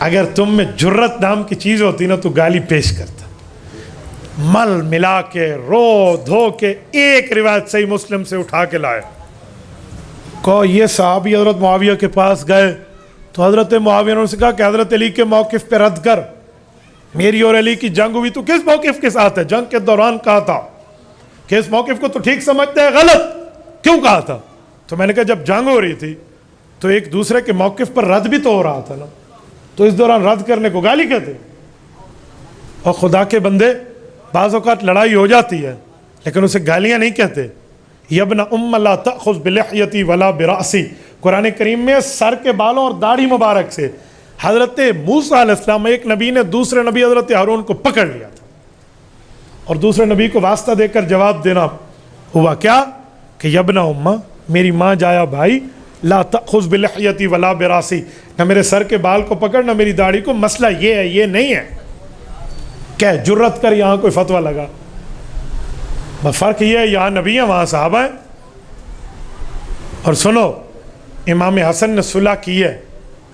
[SPEAKER 1] اگر تم میں جرت نام کی چیز ہوتی نا تو گالی پیش کرتا. مل ملا کے رو دھو کے ایک روایت صحیح مسلم سے اٹھا کے لائے. کہو یہ صحابی حضرت معاویہ کے پاس گئے تو حضرت معاویہ نے ان سے کہا کہ حضرت علی کے موقف پہ رد کر, میری اور علی کی جنگ ہوئی تو کس موقف کے ساتھ ہے؟ جنگ کے دوران کہا تھا کہ اس موقف کو تو ٹھیک سمجھتے ہیں, غلط کیوں کہا تھا؟ تو میں نے کہا جب جنگ ہو رہی تھی تو ایک دوسرے کے موقف پر رد بھی تو ہو رہا تھا نا, تو اس دوران رد کرنے کو گالی کہتے. اور خدا کے بندے بعض اوقات لڑائی ہو جاتی ہے لیکن اسے گالیاں نہیں کہتے. یبن ام لا تأخذ بلحیتی ولا براسی, قرآن کریم میں سر کے بالوں اور داڑھی مبارک سے حضرت موسیٰ علیہ السلام ایک نبی نے دوسرے نبی حضرت ہارون کو پکڑ لیا تھا اور دوسرے نبی کو واسطہ دے کر جواب دینا ہوا کیا کہ یبن امہ, میری ماں جایا بھائی, لا تأخذ بلحیتی ولا براسی, نہ میرے سر کے بال کو پکڑ نہ میری داڑھی کو, مسئلہ یہ ہے یہ نہیں ہے. کیا جرت کر یہاں کوئی فتویٰ لگا؟ فرق یہ ہے یہاں نبی ہیں وہاں صحابہ ہیں. اور سنو, امام حسن نے صلح کی ہے,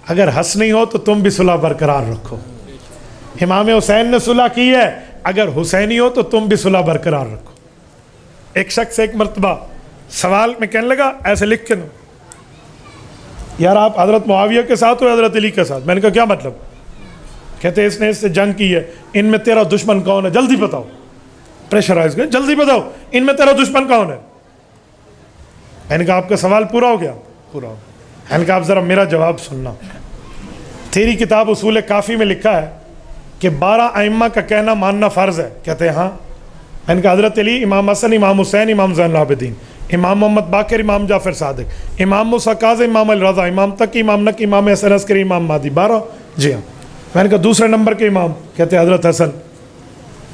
[SPEAKER 1] اگر ہنسنی ہو تو تم بھی صلح برقرار رکھو. امام حسین نے صلح کی ہے, اگر حسینی ہو تو تم بھی صلح برقرار رکھو. ایک شخص ایک مرتبہ سوال میں کہنے لگا ایسے لکھ کے نا, یار آپ حضرت معاویہ کے ساتھ ہو حضرت علی کے ساتھ؟ میں نے کہا کیا مطلب؟ کہتے اس نے اس سے جنگ کی ہے, ان میں تیرا دشمن کون ہے جلدی بتاؤ. پریشرائز کریں, جلدی بتاؤ ان میں تیرا دشمن کون ہے. میں نے کہا آپ کا سوال پورا ہو گیا؟ پورا ہو گیا. میں نے کہا آپ ذرا میرا جواب سننا. تیری کتاب اصول کافی میں لکھا ہے کہ 12 ائمہ کا کہنا ماننا فرض ہے. کہتے ہیں ہاں. میں نے کہا حضرت علی, امام حسن, امام حسین, امام زین العابدین, امام محمد باقر, امام جعفر صادق, امام موسیٰ کاظم, امام الرضا, امام تقی, امام نقی, امام حسن عسکری, امام مہدی. 12؟ جی ہاں. میں نے کہا دوسرے نمبر کے امام؟ کہتے ہیں حضرت حسن.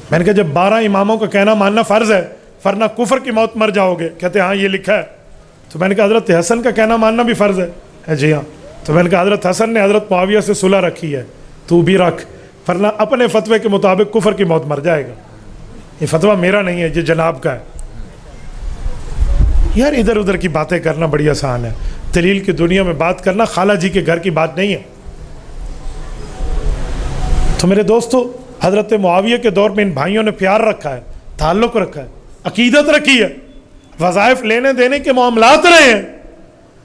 [SPEAKER 1] میں نے کہا جب 12 اماموں کا کہنا ماننا فرض ہے ورنہ کفر کی موت مر جاؤ گے. کہتے ہیں ہاں یہ لکھا ہے. تو میں نے کہا حضرت حسن کا کہنا ماننا بھی فرض ہے؟ جی ہاں. تو میں نے کہا حضرت حسن نے حضرت معاویہ سے صلح رکھی ہے, تو بھی رکھ, ورنہ اپنے فتوے کے مطابق کفر کی موت مر جائے گا. یہ فتویٰ میرا نہیں ہے, یہ جناب کا ہے. یار ادھر ادھر کی باتیں کرنا بڑی آسان ہے, دلیل کی دنیا میں بات کرنا خالہ جی کے گھر کی بات نہیں ہے. تو میرے دوستو, حضرت معاویہ کے دور میں ان بھائیوں نے پیار رکھا ہے, تعلق رکھا ہے, عقیدت رکھی ہے, وظائف لینے دینے کے معاملات رہے ہیں.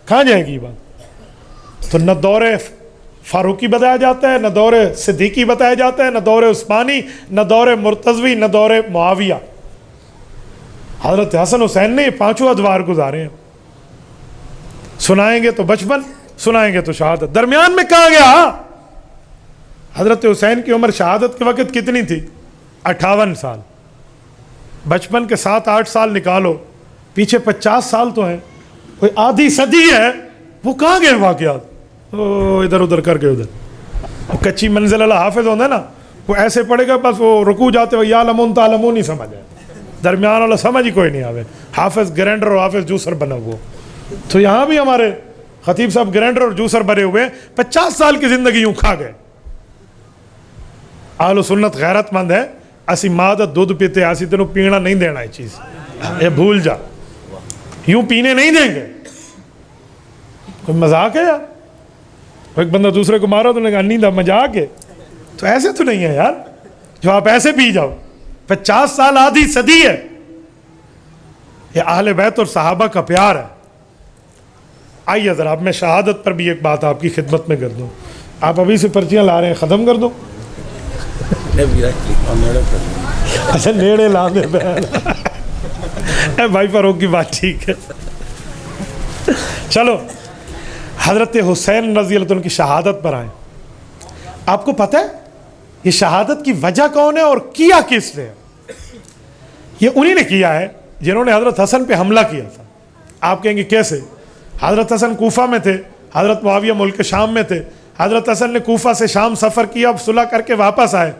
[SPEAKER 1] کہاں جائے گی یہ بات؟ تو نہ دور فاروقی بتایا جاتا ہے, نہ دور صدیقی بتایا جاتا ہے, نہ دور عثمانی, نہ دور مرتضوی, نہ دور معاویہ. حضرت حسن حسین نے یہ 5 ادوار گزارے ہیں. سنائیں گے تو بچپن, سنائیں گے تو شہادت. درمیان میں کہاں گیا؟ حضرت حسین کی عمر شہادت کے وقت کتنی تھی؟ 58 سال. بچپن کے 7-8 سال نکالو, پیچھے 50 سال تو ہیں, کوئی آدھی صدی ہے. وہ کہاں گئے واقعات؟ ادھر ادھر کر کے ادھر. کچی منزل اللہ حافظ ہوتا ہے نا, وہ ایسے پڑھے گا بس وہ رکوع جاتے ہوئے یا لمون تعلمون نہیں سمجھ آئے, درمیان والا سمجھ ہی کوئی نہیں آوے. حافظ گرینڈر اور حافظ جوسر بنا ہوا. تو یہاں بھی ہمارے خطیب صاحب گرینڈر اور جوسر بنے ہوئے, 50 سال کی زندگی یوں کھا گئے. اہل سنت غیرت مند ہے, اسی ماں دا دودھ پیتے, اسی تینوں پینا نہیں دینا. یہ چیز یہ بھول جا, یوں پینے نہیں دیں گے. کوئی مذاق ہے یار؟ ایک بندہ دوسرے کو مارا تو نے کہا نیندہ مذاق ہے. تو ایسے تو نہیں ہے یار جو آپ ایسے پی جاؤ. 50 سال آدھی صدی ہے. یہ اہل بیت اور صحابہ کا پیار ہے. آئیے ذرا اب میں شہادت پر بھی ایک بات آپ کی خدمت میں کر دوں. آپ ابھی سے پرچیاں لا رہے ہیں, ختم کر دو. اچھا نیڑے لا دے بھائی فاروق کی بات ٹھیک ہے. چلو حضرت حسین رضی اللہ عنہ کی شہادت پر آئیں. آپ کو پتہ ہے یہ شہادت کی وجہ کون ہے اور کیا کس نے؟ یہ انہی نے کیا ہے جنہوں نے حضرت حسن پہ حملہ کیا تھا. آپ کہیں گے کیسے؟ حضرت حسن کوفہ میں تھے, حضرت معاویہ ملک شام میں تھے. حضرت حسن نے کوفہ سے شام سفر کیا, اب صلح کر کے واپس آئے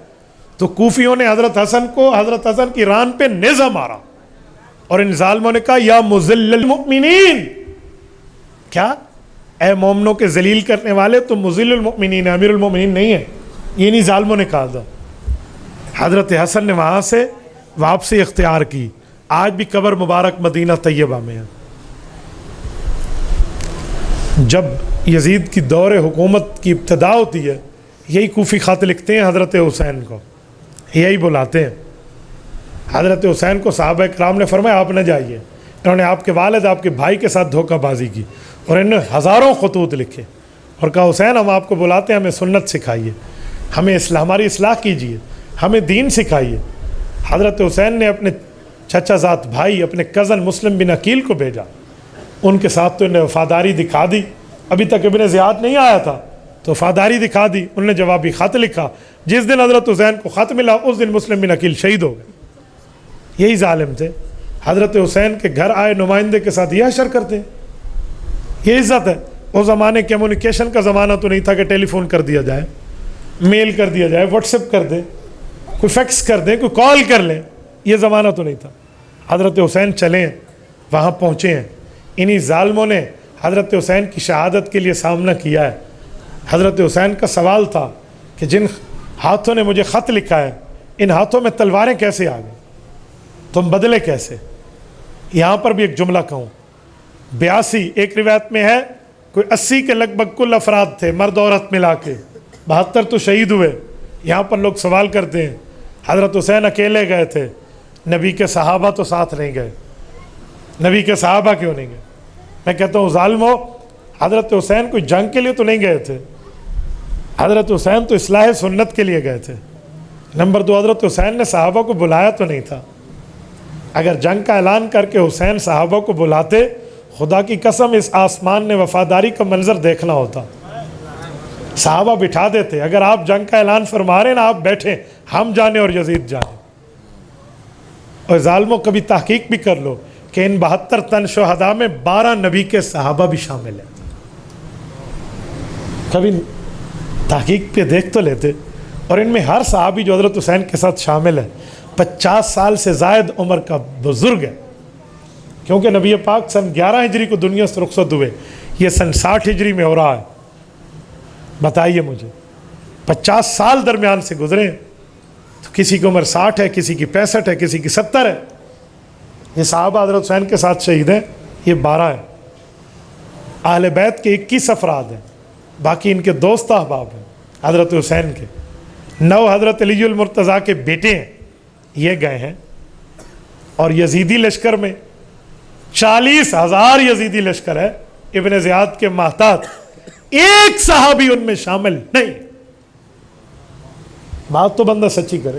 [SPEAKER 1] تو کوفیوں نے حضرت حسن کو حضرت حسن کی ران پہ نیزہ مارا اور ان ظالموں نے کہا یا مذل المؤمنین, کیا اے مومنوں کے ذلیل کرنے والے, تو مذل المؤمنین امیر المؤمنین نہیں ہے. یہ نہیں ظالموں نے کہا تھا. حضرت حسن نے وہاں سے واپسی اختیار کی. آج بھی قبر مبارک مدینہ طیبہ میں ہے. جب یزید کی دور حکومت کی ابتدا ہوتی ہے, یہی کوفی خط لکھتے ہیں حضرت حسین کو, یہی بلاتے ہیں. حضرت حسین کو صحابہ کرام نے فرمایا آپ نہ جائیے, انہوں نے آپ کے والد آپ کے بھائی کے ساتھ دھوکہ بازی کی اور انہوں نے ہزاروں خطوط لکھے اور کہا حسین ہم آپ کو بلاتے ہیں, ہمیں سنت سکھائیے, ہمیں ہماری اصلاح کیجیے, ہمیں دین سکھائیے. حضرت حسین نے اپنے چچا زاد بھائی اپنے کزن مسلم بن عقیل کو بھیجا, ان کے ساتھ تو انہیں وفاداری دکھا دی. ابھی تک ابن زیاد نہیں آیا تھا تو وفاداری دکھا دی, انہوں نے جوابی خط لکھا. جس دن حضرت حسین کو خط ملا اس دن مسلم بن عقیل شہید ہو گئے. یہی ظالم تھے. حضرت حسین کے گھر آئے نمائندے کے ساتھ یہ حشر کرتے ہیں, یہ عزت ہے. اس زمانے کمیونیکیشن کا زمانہ تو نہیں تھا کہ ٹیلی فون کر دیا جائے, میل کر دیا جائے, واٹس ایپ کر دیں, کوئی فیکس کر دیں, کوئی کال کر لیں, یہ زمانہ تو نہیں تھا. حضرت حسین چلیں, وہاں پہنچے ہیں. انہی ظالموں نے حضرت حسین کی شہادت کے لیے سامنا کیا ہے. حضرت حسین کا سوال تھا کہ جن ہاتھوں نے مجھے خط لکھا ہے ان ہاتھوں میں تلواریں کیسے آ گئیں, تم بدلے کیسے. یہاں پر بھی ایک جملہ کہوں, 82 ایک روایت میں ہے کوئی 80 کے لگ بھگ کل افراد تھے مرد عورت ملا کے, 72 تو شہید ہوئے. یہاں پر لوگ سوال کرتے ہیں حضرت حسین اکیلے گئے تھے, نبی کے صحابہ تو ساتھ نہیں گئے, نبی کے صحابہ کیوں نہیں گئے. میں کہتا ہوں ظالمو, حضرت حسین کوئی جنگ کے لیے تو نہیں گئے تھے, حضرت حسین تو اصلاح سنت کے لیے گئے تھے. نمبر 2, حضرت حسین نے صحابہ کو بلایا تو نہیں تھا. اگر جنگ کا اعلان کر کے حسین صحابہ کو بلاتے, خدا کی قسم اس آسمان نے وفاداری کا منظر دیکھنا ہوتا. صحابہ بٹھا دیتے, اگر آپ جنگ کا اعلان فرما رہے ہیں نا آپ بیٹھیں, ہم جانے اور یزید جانے. اور ظالموں کبھی تحقیق بھی کر لو کہ ان 72 تن شہداء میں 12 نبی کے صحابہ بھی شامل ہیں. کبھی تحقیق پہ دیکھ تو لیتے. اور ان میں ہر صحابی جو حضرت حسین کے ساتھ شامل ہے 50 سال سے زائد عمر کا بزرگ ہے, کیونکہ نبی پاک سن 11 ہجری کو دنیا سے رخصت ہوئے, یہ سن 60 ہجری میں ہو رہا ہے. بتائیے مجھے 50 سال درمیان سے گزرے, تو کسی کی عمر 60 ہے, کسی کی 65 ہے, کسی کی 70 ہے. یہ صحابہ حضرت حسین کے ساتھ شہید ہیں, یہ 12 ہیں. اہل بیت کے 21 افراد ہیں, باقی ان کے دوست احباب ہیں حضرت حسین کے. 9 حضرت علی المرتضیٰ کے بیٹے ہیں, یہ گئے ہیں. اور یزیدی لشکر میں 40,000 یزیدی لشکر ہے, ابن زیاد کے محتاط, ایک صحابی ان میں شامل نہیں. بات تو بندہ سچی کرے.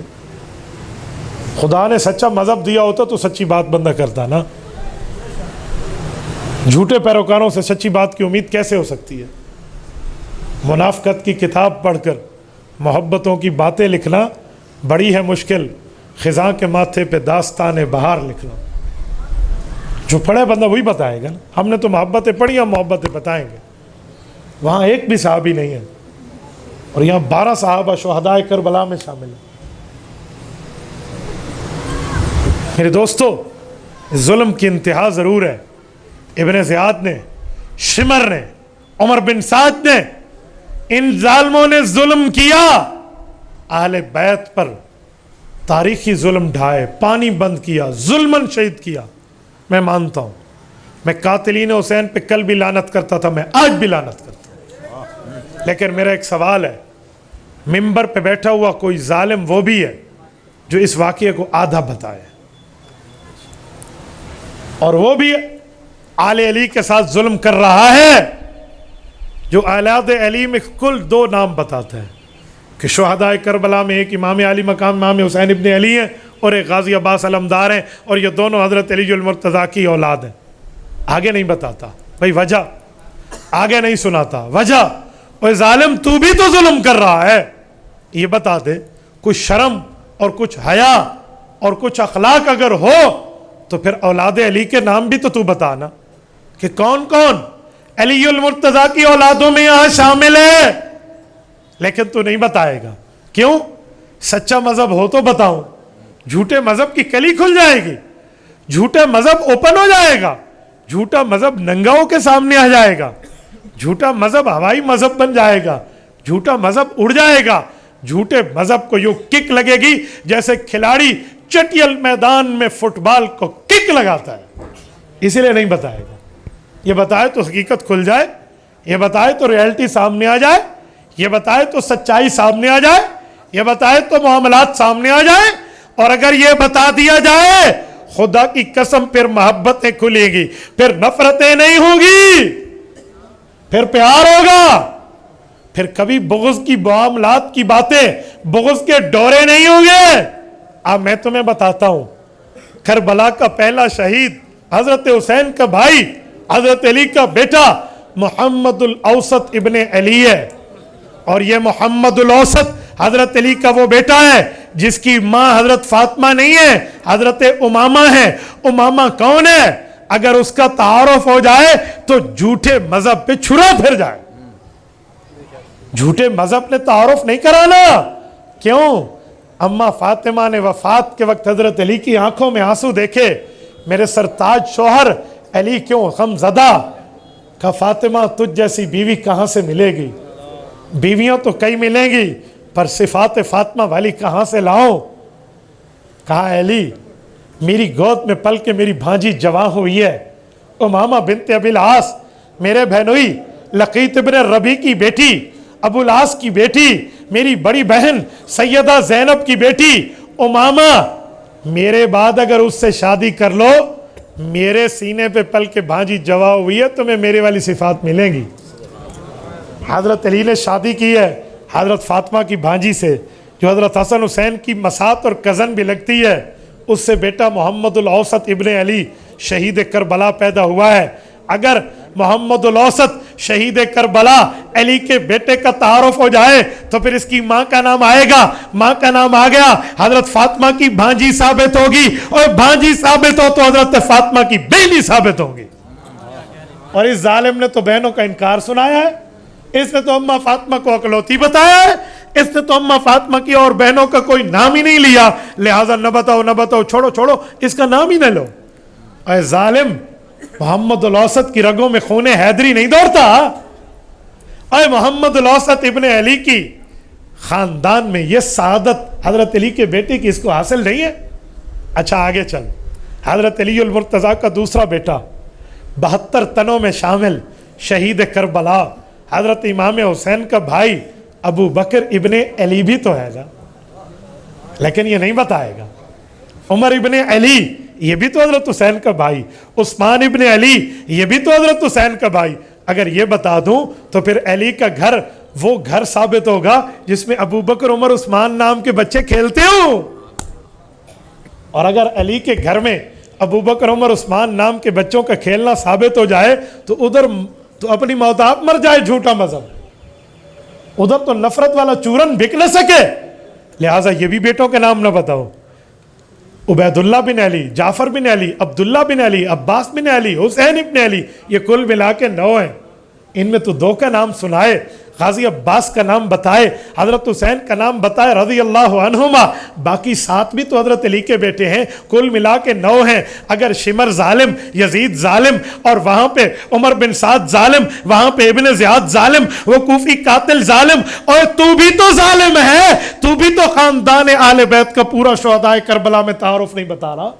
[SPEAKER 1] خدا نے سچا مذہب دیا ہوتا تو سچی بات بندہ کرتا نا. جھوٹے پیروکاروں سے سچی بات کی امید کیسے ہو سکتی ہے. منافقت کی کتاب پڑھ کر محبتوں کی باتیں لکھنا بڑی ہے مشکل, خزاں کے ماتھے پہ داستان بہار لکھنا. جو پڑھے بندہ وہی بتائے گا نا. ہم نے تو محبتیں پڑھی, ہم محبتیں بتائیں گے. وہاں ایک بھی صحابی نہیں ہے, اور یہاں 12 صحابہ شہداء کربلا میں شامل ہیں. میرے دوستو, ظلم کی انتہا ضرور ہے. ابن زیاد نے, شمر نے, عمر بن سعد نے, ان ظالموں نے ظلم کیا. اہل بیت پر تاریخی ظلم ڈھائے, پانی بند کیا, ظلماً شہید کیا. میں مانتا ہوں, میں قاتلین حسین پہ کل بھی لعنت کرتا تھا, میں آج بھی لعنت کرتا ہوں. لیکن میرا ایک سوال ہے, ممبر پہ بیٹھا ہوا کوئی ظالم وہ بھی ہے جو اس واقعے کو آدھا بتائے, اور وہ بھی آل علی کے ساتھ ظلم کر رہا ہے جو اولاد علی میں کل 2 نام بتاتا ہے کہ شہداء کربلا میں ایک امام علی مقام امام حسین ابن علی ہیں اور ایک غازی عباس علمدار ہیں, اور یہ دونوں حضرت علی المرتضیٰ کی اولاد ہیں. آگے نہیں بتاتا بھائی, وجہ آگے نہیں سناتا, وجہ اوے ظالم تو بھی تو ظلم کر رہا ہے, یہ بتا دے. کچھ شرم اور کچھ حیا اور کچھ اخلاق اگر ہو تو پھر اولاد علی کے نام بھی تو بتانا کہ کون کون علی المرتضیٰ کی اولادوں میں یہاں شامل ہے. لیکن تو نہیں بتائے گا. کیوں؟ سچا مذہب ہو تو بتاؤں, جھوٹے مذہب کی کلی کھل جائے گی, جھوٹا مذہب اوپن ہو جائے گا, جھوٹا مذہب ننگاؤں کے سامنے آ جائے گا, جھوٹا مذہب ہوائی مذہب بن جائے گا, جھوٹا مذہب اڑ جائے گا. جھوٹے مذہب کو یوں کک لگے گی جیسے کھلاڑی چٹیل میدان میں فٹ بال کو کک لگاتا ہے. اسی لیے نہیں بتائے گا. یہ بتائے تو حقیقت کھل جائے, یہ بتائے تو ریالٹی سامنے آ جائے, یہ بتائے تو سچائی سامنے آ جائے، یہ بتائے تو معاملات سامنے آ جائے، اور اگر یہ بتا دیا جائے خدا کی قسم پھر محبتیں کھلیں گی، پھر نفرتیں نہیں ہوں گی، پھر پیار ہوگا، پھر کبھی بغض کی معاملات کی باتیں، بغض کے ڈورے نہیں ہوں گے۔ اب میں تمہیں بتاتا ہوں، کربلا کا پہلا شہید حضرت حسین کا بھائی، حضرت علی کا بیٹا محمد الاوسط ابن علی ہے، اور یہ محمد الاوسط حضرت علی کا وہ بیٹا ہے جس کی ماں حضرت فاطمہ نہیں ہے، حضرت امامہ ہے۔ امامہ کون ہے؟ اگر اس کا تعارف ہو جائے تو جھوٹے مذہب پہ چھرا پھر جائے۔ جھوٹے مذہب نے تعارف نہیں کرانا۔ کیوں؟ اماں فاطمہ نے وفات کے وقت حضرت علی کی آنکھوں میں آنسو دیکھے، میرے سرتاج شوہر علی کیوں غم زدہ؟ کہا فاطمہ تجھ جیسی بیوی کہاں سے ملے گی؟ بیویاں تو کئی ملیں گی پر صفات فاطمہ والی کہاں سے لاؤں؟ کہا علی میری گود میں پل کے میری بھانجی جوان ہوئی ہے، امامہ بنت ابی العاص، میرے بہنوئی لقیط ابن ربی کی بیٹی، ابو العاص کی بیٹی، میری بڑی بہن سیدہ زینب کی بیٹی امامہ، میرے بعد اگر اس سے شادی کر لو، میرے سینے پہ پل کے بھانجی جوا ہوئی ہے، تمہیں میرے والی صفات ملیں گی۔ حضرت علی نے شادی کی ہے حضرت فاطمہ کی بھانجی سے، جو حضرت حسن حسین کی مسات اور کزن بھی لگتی ہے، اس سے بیٹا محمد الاوسط ابن علی شہید کربلا پیدا ہوا ہے۔ اگر محمد الاوسط شہید کربلا علی کے بیٹے کا تعارف ہو جائے تو پھر اس کی ماں کا نام آئے گا، ماں کا نام آ گیا، حضرت فاطمہ کی بھانجی ثابت ہوگی، اور بھانجی ثابت ہو تو حضرت فاطمہ کی بیٹی ثابت ہوگی۔ اور اس ظالم نے تو بہنوں کا انکار سنایا ہے، اس نے تو اماں فاطمہ کو اکلوتی بتایا ہے، اس نے تو اماں فاطمہ کی اور بہنوں کا کوئی نام ہی نہیں لیا، لہٰذا نہ بتاؤ، چھوڑو اس کا نام ہی نہ لو۔ اے ظالم، محمد الاوسط کی رگوں میں خون حیدری نہیں دوڑتا؟ اے محمد الاوسط ابن علی کی خاندان میں یہ سعادت حضرت علی کے بیٹے کی اس کو حاصل نہیں ہے؟ اچھا آگے چل، حضرت علی المرتضیٰ کا دوسرا بیٹا 72 تنوں میں شامل شہید کربلا حضرت امام حسین کا بھائی ابو بکر ابن علی بھی تو ہے گا، لیکن یہ نہیں بتائے گا۔ عمر ابن علی یہ بھی تو حضرت حسین کا بھائی، عثمان ابن علی یہ بھی تو حضرت حسین کا بھائی۔ اگر یہ بتا دوں تو پھر علی کا گھر وہ گھر ثابت ہوگا جس میں ابو بکر عمر عثمان نام کے بچے کھیلتے ہوں، اور اگر علی کے گھر میں ابو بکر عمر عثمان نام کے بچوں کا کھیلنا ثابت ہو جائے تو ادھر تو اپنی موت آپ مر جائے جھوٹا مذہب، ادھر تو نفرت والا چورن بک نہ سکے، لہٰذا یہ بھی بیٹوں کے نام نہ بتاؤ۔ عبید اللہ بن علی، جعفر بن علی، عبداللہ بن علی، عباس بن علی، حسین ابن علی، یہ کل ملا کے 9 ہیں۔ ان میں تو 2 کا نام سنائے، غازی عباس کا نام بتائے، حضرت حسین کا نام بتائے رضی اللہ عنہما، باقی 7 بھی تو حضرت علی کے بیٹے ہیں، کل ملا کے 9 ہیں۔ اگر شمر ظالم، یزید ظالم، اور وہاں پہ عمر بن سعد ظالم، وہاں پہ ابن زیاد ظالم، وہ کوفی قاتل ظالم، اور تو بھی تو ظالم ہے، تو بھی تو خاندان اہل بیت کا پورا شہدائے کربلا میں تعارف نہیں بتا رہا۔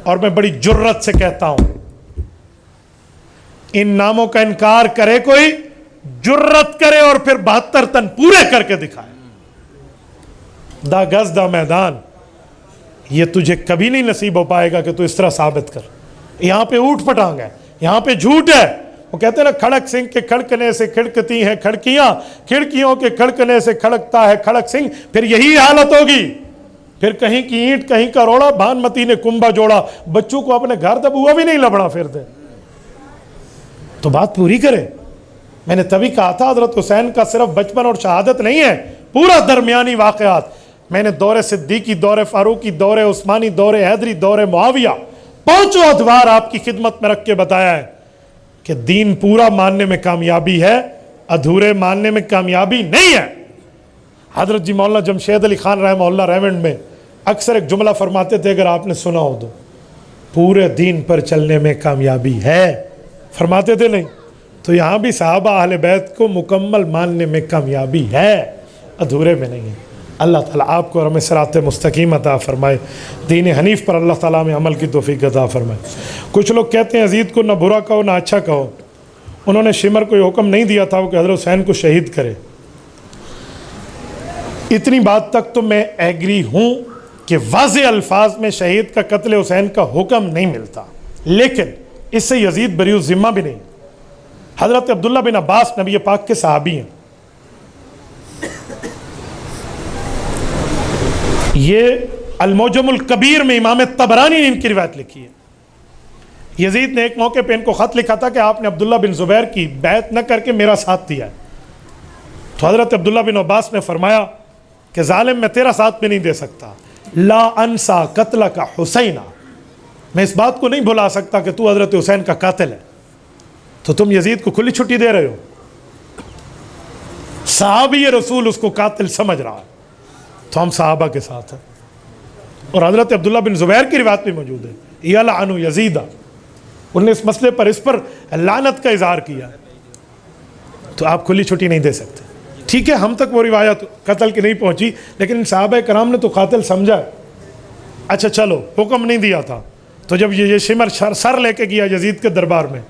[SPEAKER 1] اور میں بڑی جرت سے کہتا ہوں، ان ناموں کا انکار کرے کوئی، جرت کرے اور پھر 72 تن پورے کر کے دکھائے، دا گز دا میدان، یہ تجھے کبھی نہیں نصیب ہو پائے گا کہ تو اس طرح ثابت کر۔ یہاں پہ اوٹ پٹانگ ہے، یہاں پہ جھوٹ ہے۔ وہ کہتے ہیں نا کھڑک سنگھ کے کھڑکنے سے کھڑکتی ہیں کھڑکیاں، کھڑکیوں کے کھڑکنے سے کھڑکتا ہے کھڑک سنگھ، پھر یہی حالت ہوگی۔ پھر کہیں کی اینٹ کہیں کا روڑا، بھانمتی نے کنبا جوڑا، بچوں کو اپنے گھر تب ہوا بھی نہیں لبڑا پھر دے، تو بات پوری کرے۔ میں نے تبھی کہا تھا حضرت حسین کا صرف بچپن اور شہادت نہیں ہے، پورا درمیانی واقعات۔ میں نے دور صدیقی، دور فاروقی، دور عثمانی، دور حیدری، دور معاویہ، 5 ادوار آپ کی خدمت میں رکھ کے بتایا ہے کہ دین پورا ماننے میں کامیابی ہے، ادھورے ماننے میں کامیابی نہیں ہے۔ حضرت جی مولانا جمشید علی خان رحمہ اللہ ریونڈ میں اکثر ایک جملہ فرماتے تھے، اگر آپ نے سنا ہو تو، پورے دین پر چلنے میں کامیابی ہے، فرماتے تھے نہیں؟ تو یہاں بھی صحابہ اہل بیت کو مکمل ماننے میں کامیابی ہے، ادھورے میں نہیں ہے۔ اللہ تعالیٰ آپ کو اور ہمیں صراط مستقیم عطا فرمائے، دین حنیف پر اللہ تعالیٰ میں عمل کی توفیق عطا فرمائے۔ کچھ لوگ کہتے ہیں یزید کو نہ برا کہو نہ اچھا کہو، انہوں نے شمر کو یہ حکم نہیں دیا تھا کہ حضرت حسین کو شہید کرے، اتنی بات تک تو میں ایگری ہوں کہ واضح الفاظ میں شہید کا قتل حسین کا حکم نہیں ملتا، لیکن اس سے یزید بری الذمہ بھی نہیں۔ حضرت عبداللہ بن عباس نبی پاک کے صحابی ہیں، یہ المعجم الکبیر میں امام طبرانی نے ان کی روایت لکھی ہے۔ یزید نے ایک موقع پہ ان کو خط لکھا تھا کہ آپ نے عبداللہ بن زبیر کی بیعت نہ کر کے میرا ساتھ دیا ہے، تو حضرت عبداللہ بن عباس نے فرمایا کہ ظالم میں تیرا ساتھ بھی نہیں دے سکتا، لا انسا قتل کا حسینہ، میں اس بات کو نہیں بھلا سکتا کہ تو حضرت حسین کا قاتل ہے، تو تم یزید کو کھلی چھٹی دے رہے ہو۔ صحابی رسول اس کو قاتل سمجھ رہا ہے، تو ہم صحابہ کے ساتھ ہیں۔ اور حضرت عبداللہ بن زبیر کی روایت بھی موجود ہے، یلعن یزیدہ، انہوں نے اس مسئلے پر اس پر لعنت کا اظہار کیا، تو آپ کھلی چھٹی نہیں دے سکتے۔ ٹھیک ہے، ہم تک وہ روایت قتل کی نہیں پہنچی، لیکن ان صحابہ کرام نے تو قاتل سمجھا ہے۔ اچھا چلو، حکم نہیں دیا تھا، تو جب یہ شمر سر لے کے گیا یزید کے دربار میں،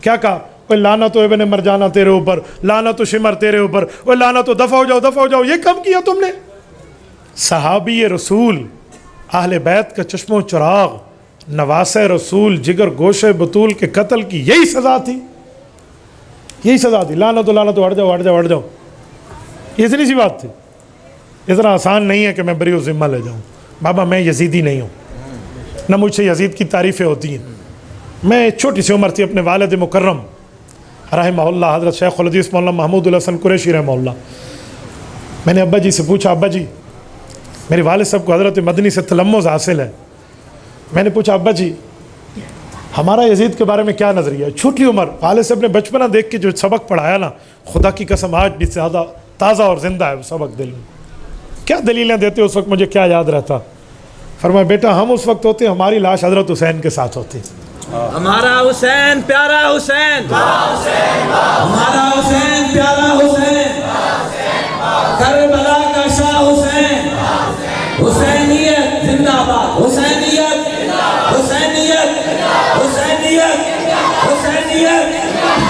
[SPEAKER 1] کیا کہا؟ اوہ لعنت تو ابن مرجانہ تیرے اوپر، لعنت تو شمر تیرے اوپر، اوہ لعنت تو دفع ہو جاؤ، یہ کب کیا تم نے؟ صحابی رسول، اہل بیت کا چشم و چراغ، نواسہ رسول، جگر گوشہ بطول کے قتل کی یہی سزا تھی، یہی سزا تھی، لعنت ہٹ جاؤ، یہ اتنی سی بات تھی۔ اتنا آسان نہیں ہے کہ میں بری ذمہ لے جاؤں۔ بابا میں یزیدی نہیں ہوں، نہ مجھ سے یزید کی تعریفیں ہوتی ہیں۔ میں چھوٹی سی عمر تھی، اپنے والد مکرم رحمہ اللہ حضرت شیخ الحدیث مولانا محمود الحسن قریشی رحمہ اللہ، میں نے ابا جی سے پوچھا، ابا جی میرے والد صاحب کو حضرت مدنی سے تلمذ حاصل ہے، میں نے پوچھا ابا جی ہمارا یزید کے بارے میں کیا نظریہ ہے؟ چھوٹی عمر والد صاحب نے بچپنا دیکھ کے جو سبق پڑھایا نا، خدا کی قسم آج بھی زیادہ تازہ اور زندہ ہے وہ سبق دل میں۔ کیا دلیلیں دیتے اس وقت، مجھے کیا یاد رہتا؟ فرمایا بیٹا ہم اس وقت ہوتے ہماری لاش حضرت حسین کے ساتھ ہوتی،
[SPEAKER 2] ہمارا حسین پیارا حسین، ہمارا حسین پیارا حسین، کربلا کا شاہ حسین، حسینیت زندہ باد، حسینیت حسینیت حسینیت حسینیت،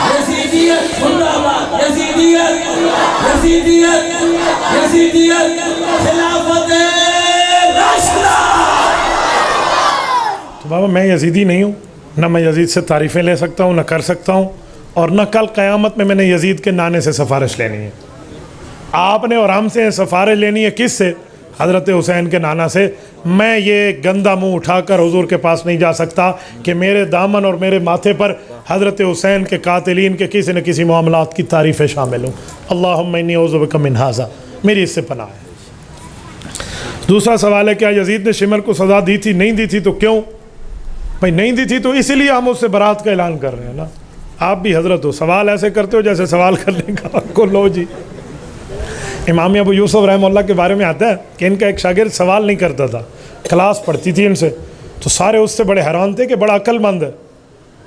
[SPEAKER 2] یزیدیت زندہ باد، یزیدیت یزیدیت یزیدیت، خلافت راشدہ۔
[SPEAKER 1] تو بابا میں یزیدی نہیں ہوں، نہ میں یزید سے تعریفیں لے سکتا ہوں، نہ کر سکتا ہوں، اور نہ کل قیامت میں نے یزید کے نانے سے سفارش لینی ہے۔ آپ نے اور ہم سے سفارش لینی ہے کس سے؟ حضرت حسین کے نانا سے۔ میں یہ گندا منہ اٹھا کر حضور کے پاس نہیں جا سکتا کہ میرے دامن اور میرے ماتھے پر حضرت حسین کے قاتلین کے کسی نہ کسی معاملات کی تعریفیں شامل ہوں۔ اللہم انی اعوذ بک من ھذا، میری اس سے پناہ ہے۔ دوسرا سوال ہے کیا یزید نے شمر کو سزا دی تھی؟ نہیں دی تھی تو کیوں؟ بھائی نہیں دی تھی تو اسی لیے ہم اس سے برات کا اعلان کر رہے ہیں نا۔ آپ بھی حضرت ہو، سوال ایسے کرتے ہو جیسے سوال کرنے کا کو لو جی۔ امام ابو یوسف رحمہ اللہ کے بارے میں آتا ہے کہ ان کا ایک شاگرد سوال نہیں کرتا تھا، کلاس پڑھتی تھی ان سے، تو سارے اس سے بڑے حیران تھے کہ بڑا عقل مند ہے،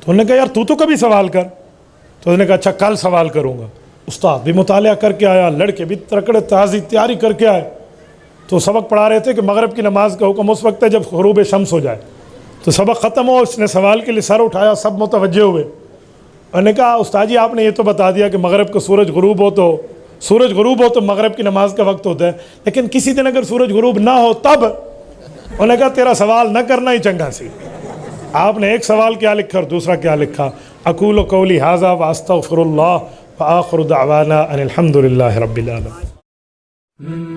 [SPEAKER 1] تو انہوں نے کہا یار تو کبھی سوال کر، تو انہوں نے کہا اچھا کل سوال کروں گا۔ استاد بھی مطالعہ کر کے آیا، لڑکے بھی تکڑے تازی تیاری کر کے آئے، تو سبق پڑھا رہے تھے کہ مغرب کی نماز کا حکم اس وقت ہے جب غروب شمس ہو جائے، تو سبق ختم ہو، اس نے سوال کے لیے سر اٹھایا، سب متوجہ ہوئے، انہوں نے کہا استاد جی آپ نے یہ تو بتا دیا کہ مغرب کو سورج غروب ہو تو مغرب کی نماز کا وقت ہوتا ہے، لیکن کسی دن اگر سورج غروب نہ ہو تب؟ انہوں نے کہا تیرا سوال نہ کرنا ہی چنگا سی۔ آپ نے ایک سوال کیا لکھا اور دوسرا کیا لکھا؟ اقول قولی ھذا واستغفر اللہ وآخر دعوانا ان الحمد للہ رب العالمین۔